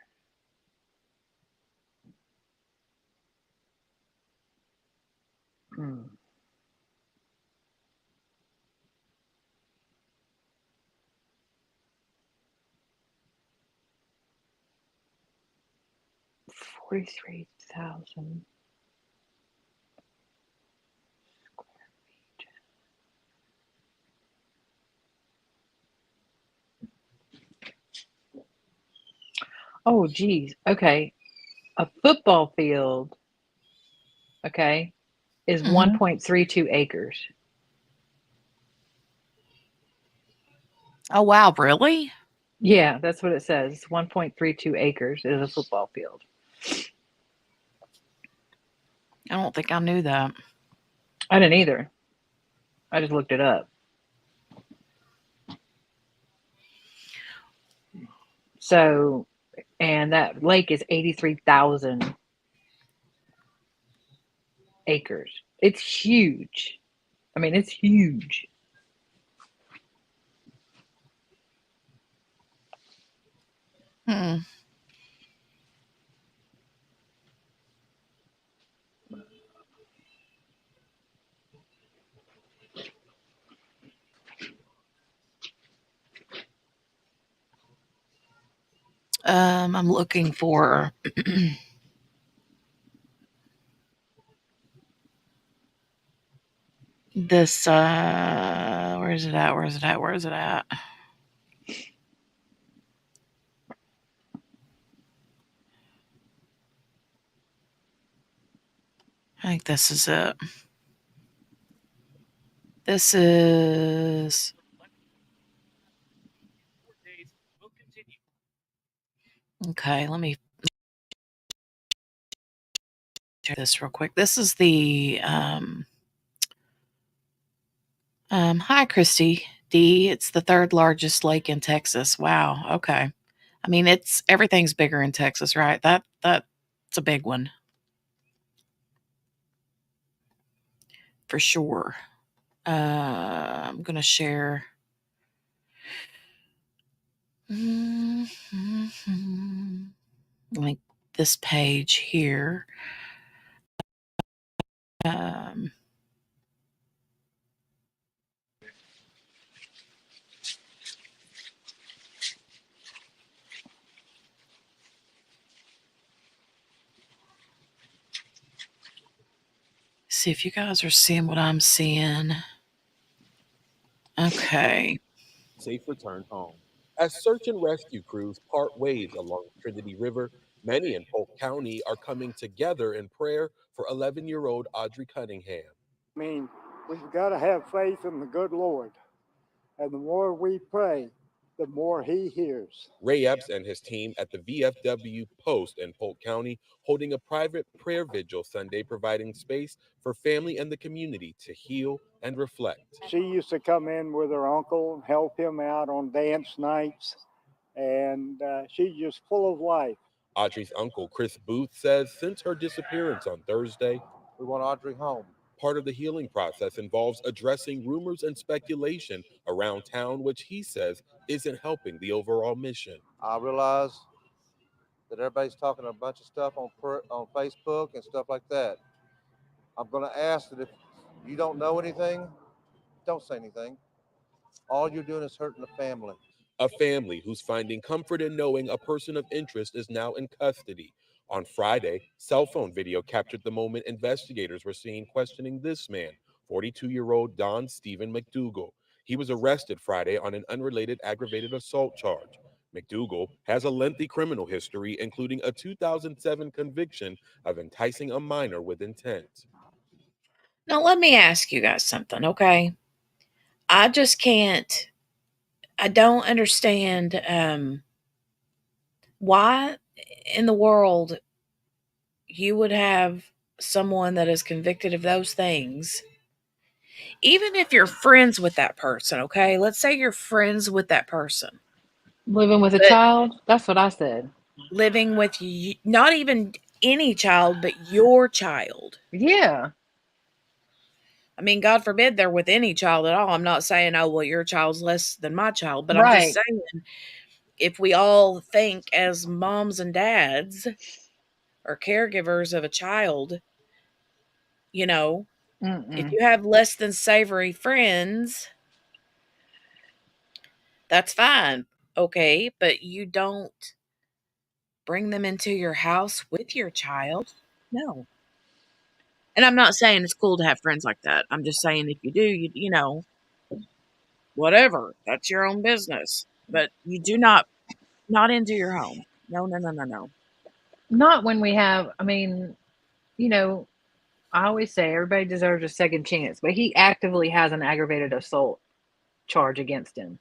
[SPEAKER 2] 43,000 square feet. Oh, geez. Okay. A football field, okay, is 1.32 acres.
[SPEAKER 1] Oh, wow. Really?
[SPEAKER 2] Yeah, that's what it says. 1.32 acres is a football field.
[SPEAKER 1] I don't think I knew that.
[SPEAKER 2] I didn't either. I just looked it up. So, and that lake is 83,000 acres. It's huge. I mean, it's huge.
[SPEAKER 1] Hmm. I'm looking for this. Where is it at? Where is it at? Where is it at? I think this is it. This is. Okay, let me share this real quick. This is the. Hi, Christy D. It's the third largest lake in Texas. Wow. Okay. I mean, everything's bigger in Texas, right? That's a big one for sure. I'm gonna share. Like this page here. Um, see if you guys are seeing what I'm seeing. Okay.
[SPEAKER 11] Safe return home. As search and rescue crews part ways along the Trinity River, many in Polk County are coming together in prayer for 11-year-old Audrii Cunningham.
[SPEAKER 12] I mean, we've got to have faith in the good Lord. And the more we pray, the more He hears.
[SPEAKER 11] Ray Epps and his team at the VFW Post in Polk County holding a private prayer vigil Sunday, providing space for family and the community to heal and reflect.
[SPEAKER 12] She used to come in with her uncle and help him out on dance nights, and she's just full of life.
[SPEAKER 11] Audrii's uncle, Chris Booth, says since her disappearance on Thursday,
[SPEAKER 6] We want Audrii home.
[SPEAKER 11] part of the healing process involves addressing rumors and speculation around town, which he says isn't helping the overall mission.
[SPEAKER 6] I realize that everybody's talking a bunch of stuff on Facebook and stuff like that. I'm going to ask that if you don't know anything, don't say anything. All you're doing is hurting the family.
[SPEAKER 11] A family who's finding comfort in knowing a person of interest is now in custody. On Friday, cell phone video captured the moment investigators were seen questioning this man, 42-year-old Don Stephen McDougal. He was arrested Friday on an unrelated aggravated assault charge. McDougal has a lengthy criminal history, including a 2007 conviction of enticing a minor with intent.
[SPEAKER 1] Now, let me ask you guys something, okay? I just can't. I don't understand why in the world you would have someone that is convicted of those things, even if you're friends with that person, okay? Let's say you're friends with that person.
[SPEAKER 2] Living with a
[SPEAKER 1] But
[SPEAKER 2] child? That's what I said.
[SPEAKER 1] living with you, not even any child, but your child.
[SPEAKER 2] Yeah.
[SPEAKER 1] I mean, God forbid they're with any child at all. I'm not saying, oh, well, your child's less than my child, but I'm just
[SPEAKER 2] Right.
[SPEAKER 1] saying, if we all think as moms and dads or caregivers of a child, you know, if
[SPEAKER 2] Mm-mm.
[SPEAKER 1] you have less than savory friends, that's fine. Okay. But you don't bring them into your house with your child. No. And I'm not saying it's cool to have friends like that. I'm just saying if you do, you know, whatever. That's your own business. But you do not into your home. No, no, no, no, no.
[SPEAKER 2] Not when we have, I mean, you know, I always say everybody deserves a second chance, but he actively has an aggravated assault charge against him.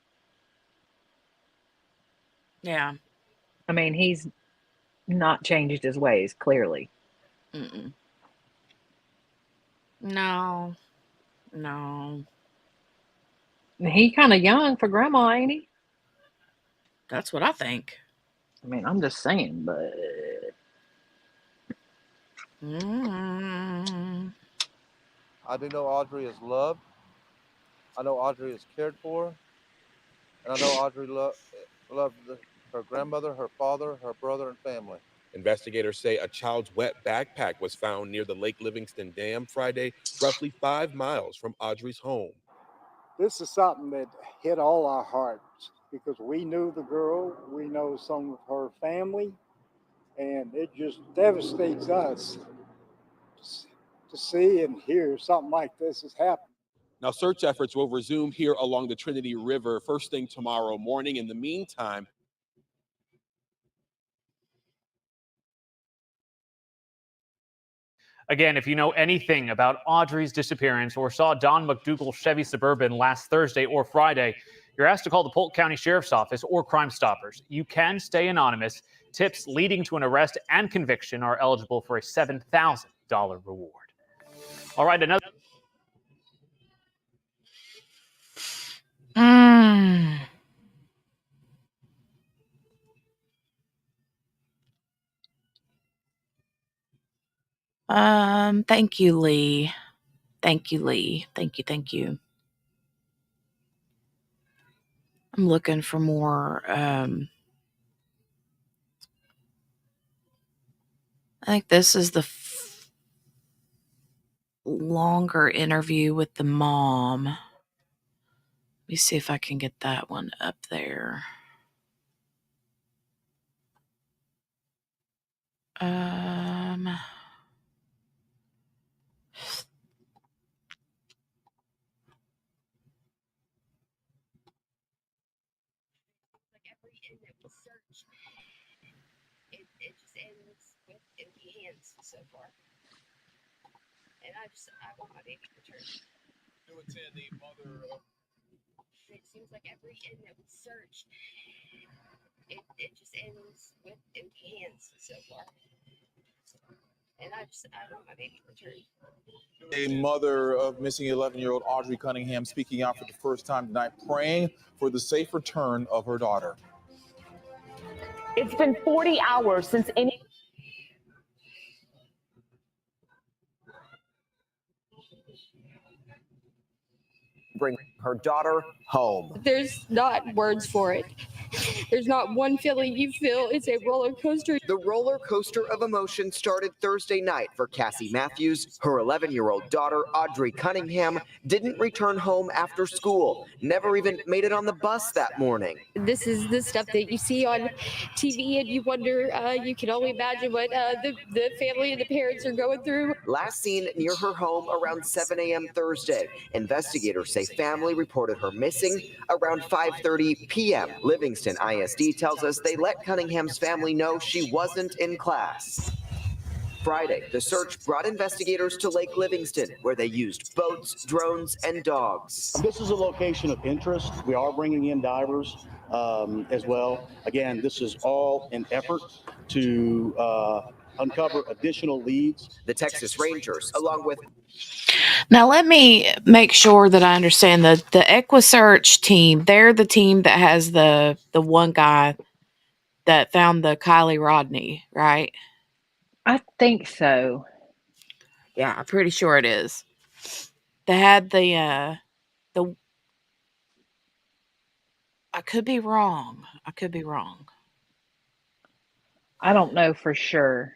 [SPEAKER 1] Yeah.
[SPEAKER 2] I mean, he's not changed his ways, clearly.
[SPEAKER 1] Mm-mm. No. No.
[SPEAKER 2] He kind of young for grandma, ain't he?
[SPEAKER 1] That's what I think.
[SPEAKER 2] I mean, I'm just saying, but
[SPEAKER 1] Mm.
[SPEAKER 6] I do know Audrey is loved. I know Audrey is cared for. And I know Audrey loved her grandmother, her father, her brother, and family.
[SPEAKER 11] Investigators say a child's wet backpack was found near the Lake Livingston Dam Friday, roughly 5 miles from Audrey's home.
[SPEAKER 12] This is something that hit all our hearts because we knew the girl, we know some of her family, and it just devastates us to see and hear something like this has happened.
[SPEAKER 11] Now, search efforts will resume here along the Trinity River first thing tomorrow morning. In the meantime,
[SPEAKER 10] Again, if you know anything about Audrey's disappearance or saw Don McDougal's Chevy Suburban last Thursday or Friday, you're asked to call the Polk County Sheriff's Office or Crime Stoppers. You can stay anonymous. Tips leading to an arrest and conviction are eligible for a $7,000 reward. All right, another.
[SPEAKER 1] Thank you, Lee. Thank you, Lee. Thank you, thank you. I'm looking for more. I think this is the longer interview with the mom. Let me see if I can get that one up there.
[SPEAKER 8] It just ends with empty hands so far. And I want my baby returned. The mother of. It seems like every end that we search, it just ends with empty hands so far. And I want my baby returned.
[SPEAKER 13] A mother of missing 11-year-old Audrii Cunningham speaking out for the first time tonight, praying for the safe return of her daughter.
[SPEAKER 14] It's been 40 hours since any.
[SPEAKER 15] Bring her daughter home.
[SPEAKER 8] There's not words for it. There's not one feeling you feel. It's a roller coaster.
[SPEAKER 15] The roller coaster of emotion started Thursday night for Cassie Matthews. Her 11-year-old daughter, Audrii Cunningham, didn't return home after school, never even made it on the bus that morning.
[SPEAKER 8] This is the stuff that you see on TV, and you wonder, you can only imagine what the family and the parents are going through.
[SPEAKER 15] Last seen near her home around 7 a.m. Thursday. Investigators say family reported her missing around 5:30 p.m. Livingston ISD tells us they let Cunningham's family know she wasn't in class. Friday, the search brought investigators to Lake Livingston, where they used boats, drones, and dogs.
[SPEAKER 5] This is a location of interest. We are bringing in divers as well. Again, this is all an effort to uncover additional leads.
[SPEAKER 15] The Texas Rangers, along with.
[SPEAKER 1] Now, let me make sure that I understand the EquiSearch team. They're the team that has the one guy that found the Kylie Rodney, right?
[SPEAKER 2] I think so.
[SPEAKER 1] Yeah, I'm pretty sure it is. They had the I could be wrong.
[SPEAKER 2] I don't know for sure.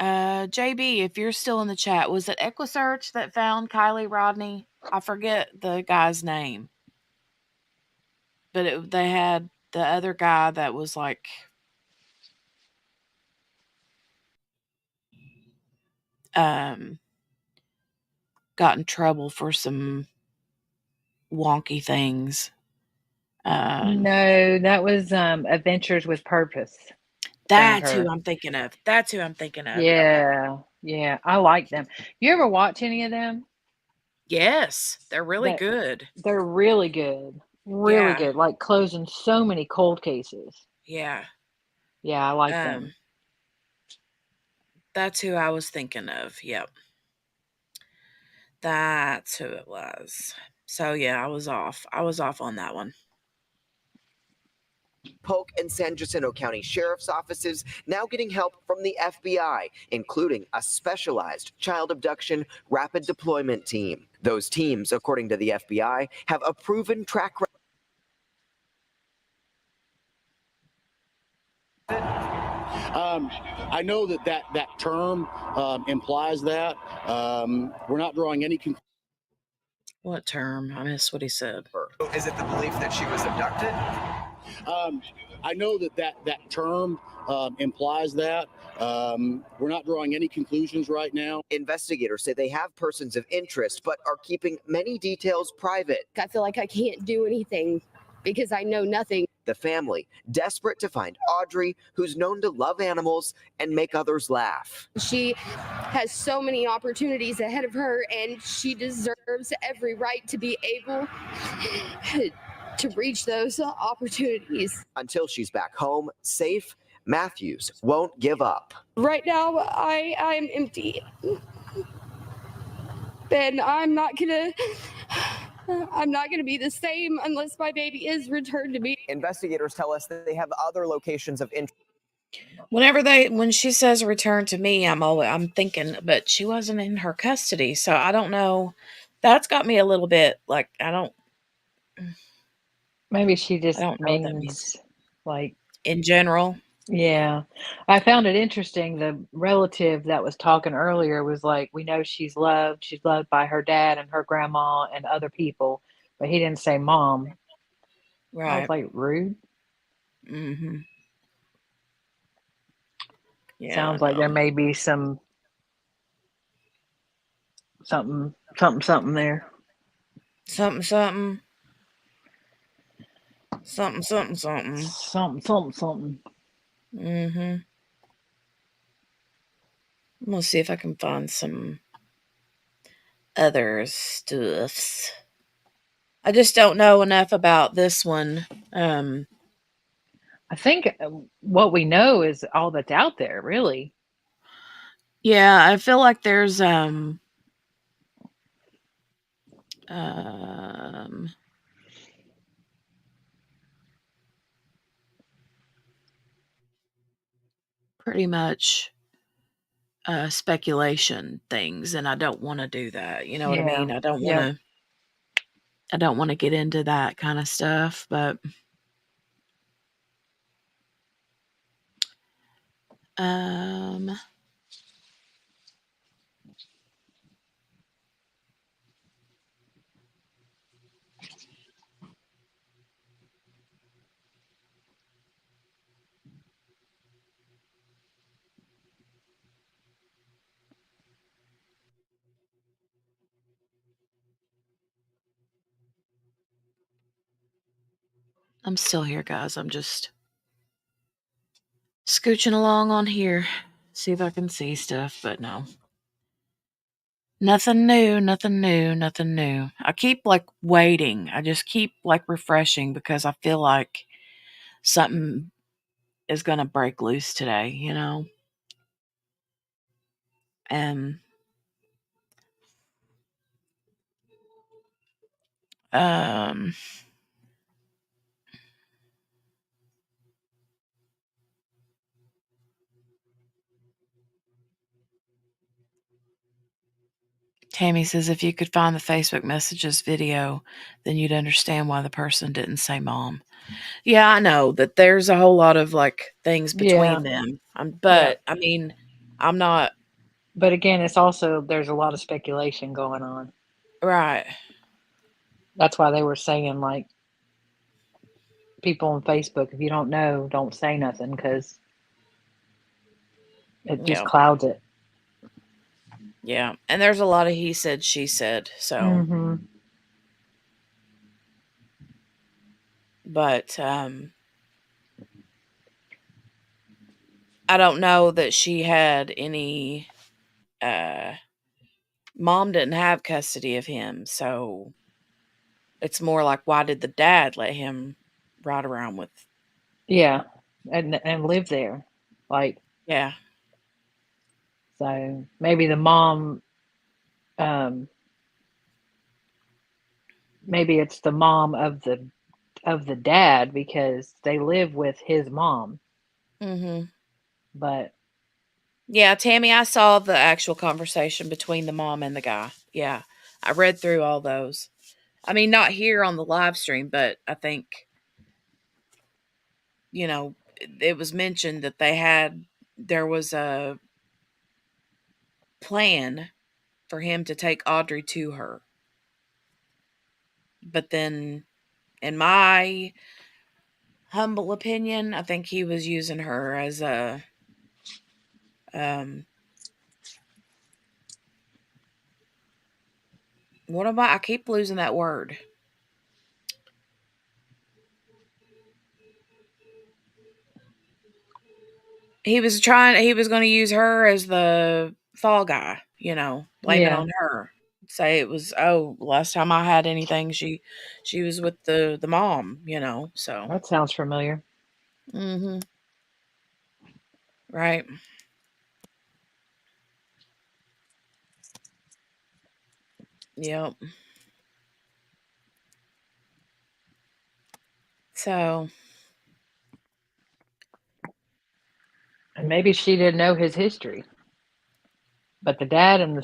[SPEAKER 1] JB, if you're still in the chat, was it EquiSearch that found Kylie Rodney? I forget the guy's name. But they had the other guy that was like got in trouble for some wonky things.
[SPEAKER 2] No, that was Adventures with Purpose. Found
[SPEAKER 1] That's who
[SPEAKER 2] her.
[SPEAKER 1] I'm thinking of. That's who I'm thinking of. Okay.
[SPEAKER 2] Yeah, yeah, I like them. You ever watch any of them?
[SPEAKER 1] Yes, they're really
[SPEAKER 2] That
[SPEAKER 1] good.
[SPEAKER 2] they're really good, really
[SPEAKER 1] Yeah.
[SPEAKER 2] good. Like closing so many cold cases.
[SPEAKER 1] Yeah.
[SPEAKER 2] Yeah, I like them.
[SPEAKER 1] Um, that's who I was thinking of. Yep. That's who it was. So yeah, I was off. I was off on that one.
[SPEAKER 15] Polk and San Jacinto County Sheriff's offices now getting help from the FBI, including a specialized child abduction rapid deployment team. Those teams, according to the FBI, have a proven track record.
[SPEAKER 5] I know that term implies that. We're not drawing any conclusions.
[SPEAKER 1] What term? I missed what he said.
[SPEAKER 15] Is it the belief that she was abducted?
[SPEAKER 5] I know that term implies that. We're not drawing any conclusions right now.
[SPEAKER 15] Investigators say they have persons of interest, but are keeping many details private.
[SPEAKER 8] I feel like I can't do anything because I know nothing.
[SPEAKER 15] The family, desperate to find Audrii, who's known to love animals and make others laugh.
[SPEAKER 8] She has so many opportunities ahead of her, and she deserves every right to be able to reach those opportunities.
[SPEAKER 15] Until she's back home, safe, Matthews won't give up.
[SPEAKER 8] Right now, I'm empty. And I'm not gonna be the same unless my baby is returned to me.
[SPEAKER 15] Investigators tell us that they have other locations of interest.
[SPEAKER 1] When she says return to me, I'm thinking, but she wasn't in her custody, so I don't know. That's got me a little bit like
[SPEAKER 2] Maybe she just
[SPEAKER 1] don't know what that means.
[SPEAKER 2] means like
[SPEAKER 1] In general.
[SPEAKER 2] yeah. I found it interesting. The relative that was talking earlier was like, we know she's loved. She's loved by her dad and her grandma and other people, but he didn't say mom. I was
[SPEAKER 1] Right.
[SPEAKER 2] like, rude.
[SPEAKER 1] Mm-hmm. Yeah.
[SPEAKER 2] Sounds like there may be something there.
[SPEAKER 1] Something. Mm-hmm. I'm gonna see if I can find some other stuffs. I just don't know enough about this one.
[SPEAKER 2] I think what we know is all that's out there, really.
[SPEAKER 1] Yeah, I feel like there's pretty much speculation things, and I don't want to do that. You know what I mean? I don't want to. I don't want to get into that kind of stuff, but I'm still here, guys. I'm just scooching along on here, see if I can see stuff, but no. Nothing new, nothing new, nothing new. I keep like waiting. I just keep like refreshing because I feel like something is going to break loose today, you know? And um Tammy says if you could find the Facebook messages video, then you'd understand why the person didn't say mom. Yeah, I know that there's a whole lot of like things between them. But I mean, I'm not.
[SPEAKER 2] But again, it's also there's a lot of speculation going on.
[SPEAKER 1] Right.
[SPEAKER 2] That's why they were saying like people on Facebook, if you don't know, don't say nothing because it just clouds it.
[SPEAKER 1] Yeah, and there's a lot of he said, she said. So,
[SPEAKER 2] Mm-hmm.
[SPEAKER 1] but I don't know that she had any. Mom didn't have custody of him, so it's more like, why did the dad let him ride around with?
[SPEAKER 2] Yeah, and live there, like,
[SPEAKER 1] Yeah,
[SPEAKER 2] so maybe the mom, um, maybe it's the mom of the dad because they live with his mom,
[SPEAKER 1] mm-hmm.
[SPEAKER 2] but
[SPEAKER 1] Yeah, Tammy, I saw the actual conversation between the mom and the guy. Yeah, I read through all those. I mean, not here on the live stream, but I think, it was mentioned that there was a plan for him to take Audrey to her. But then, in my humble opinion, I think he was using her as a, um, what am I keep losing that word. He was going to use her as the fall guy, blame it
[SPEAKER 2] yeah,
[SPEAKER 1] on her. Say it was, oh, last time I had anything, she was with the mom, so.
[SPEAKER 2] that sounds familiar.
[SPEAKER 1] Mhm. Right. Yep. So,
[SPEAKER 2] And maybe she didn't know his history, but the dad and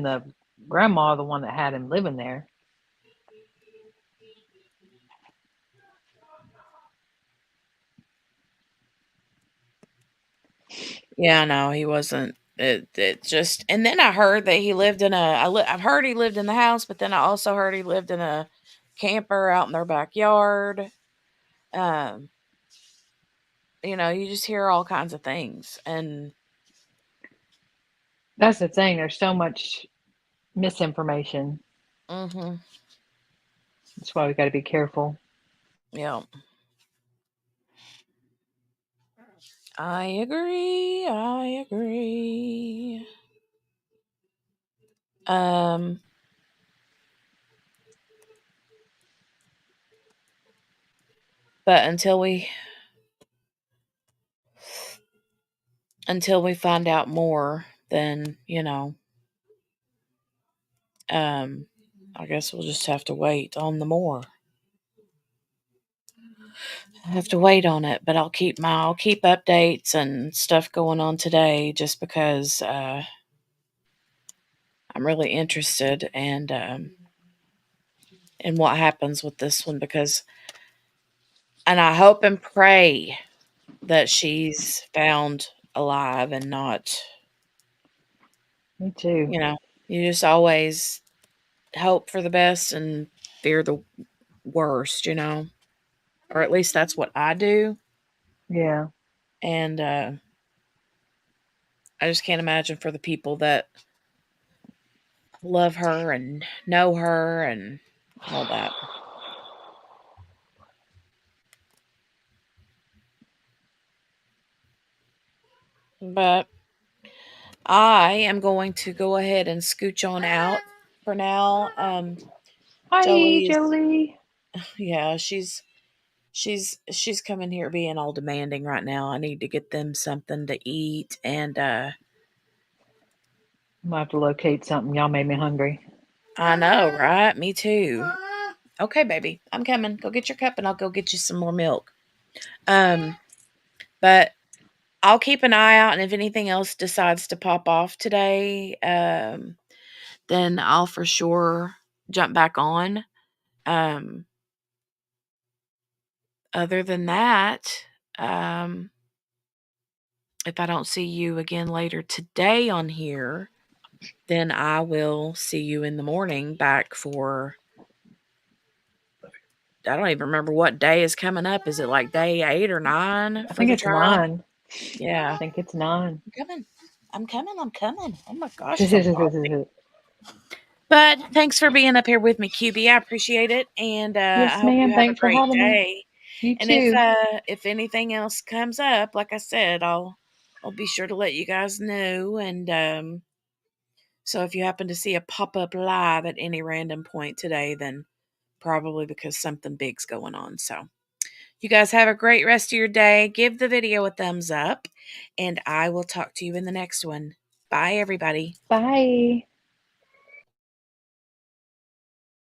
[SPEAKER 2] the grandma are the one that had him living there.
[SPEAKER 1] yeah, no, he wasn't. It just, and then I heard that he lived in I've heard he lived in the house, but then I also heard he lived in a camper out in their backyard. Um, you just hear all kinds of things, and
[SPEAKER 2] That's the thing. There's so much misinformation.
[SPEAKER 1] mhm,
[SPEAKER 2] That's why we got to be careful.
[SPEAKER 1] yeah, I agree. I agree. Um, but until we find out more, then um, I guess we'll just have to wait on the more. I have to wait on it, but I'll keep updates and stuff going on today, just because I'm really interested and in what happens with this one, and I hope and pray that she's found alive and not,
[SPEAKER 2] Me too.
[SPEAKER 1] you just always hope for the best and fear the worst, or at least that's what I do.
[SPEAKER 2] Yeah.
[SPEAKER 1] And I just can't imagine for the people that love her and know her and all that. But I am going to go ahead and scooch on out for now.
[SPEAKER 2] Hi,
[SPEAKER 1] Jolie's,
[SPEAKER 2] Jolie.
[SPEAKER 1] yeah, she's coming here being all demanding right now. I need to get them something to eat, and
[SPEAKER 2] I'm gonna have to locate something. Y'all made me hungry.
[SPEAKER 1] I know, right? Me too. Okay, baby, I'm coming. Go get your cup, and I'll go get you some more milk. But I'll keep an eye out, and if anything else decides to pop off today, then I'll for sure jump back on. Um, Other than that, um, if I don't see you again later today on here, then I will see you in the morning back for. I don't even remember what day is coming up. Is it like day 8 or 9
[SPEAKER 2] I
[SPEAKER 1] for
[SPEAKER 2] think
[SPEAKER 1] the
[SPEAKER 2] it's
[SPEAKER 1] trial?
[SPEAKER 2] 9.
[SPEAKER 1] Yeah.
[SPEAKER 2] I think it's 9.
[SPEAKER 1] I'm coming. I'm coming. Oh my gosh. So but thanks for being up here with me, QB. I appreciate it. And
[SPEAKER 2] Yes,
[SPEAKER 1] I hope
[SPEAKER 2] ma'am.
[SPEAKER 1] you have a
[SPEAKER 2] Thanks for
[SPEAKER 1] great
[SPEAKER 2] having me.
[SPEAKER 1] day.
[SPEAKER 2] You
[SPEAKER 1] And
[SPEAKER 2] too.
[SPEAKER 1] if anything else comes up, like I said, I'll be sure to let you guys know. And so if you happen to see a pop-up live at any random point today, then probably because something big's going on. So you guys have a great rest of your day. Give the video a thumbs up, and I will talk to you in the next one. Bye, everybody.
[SPEAKER 2] Bye.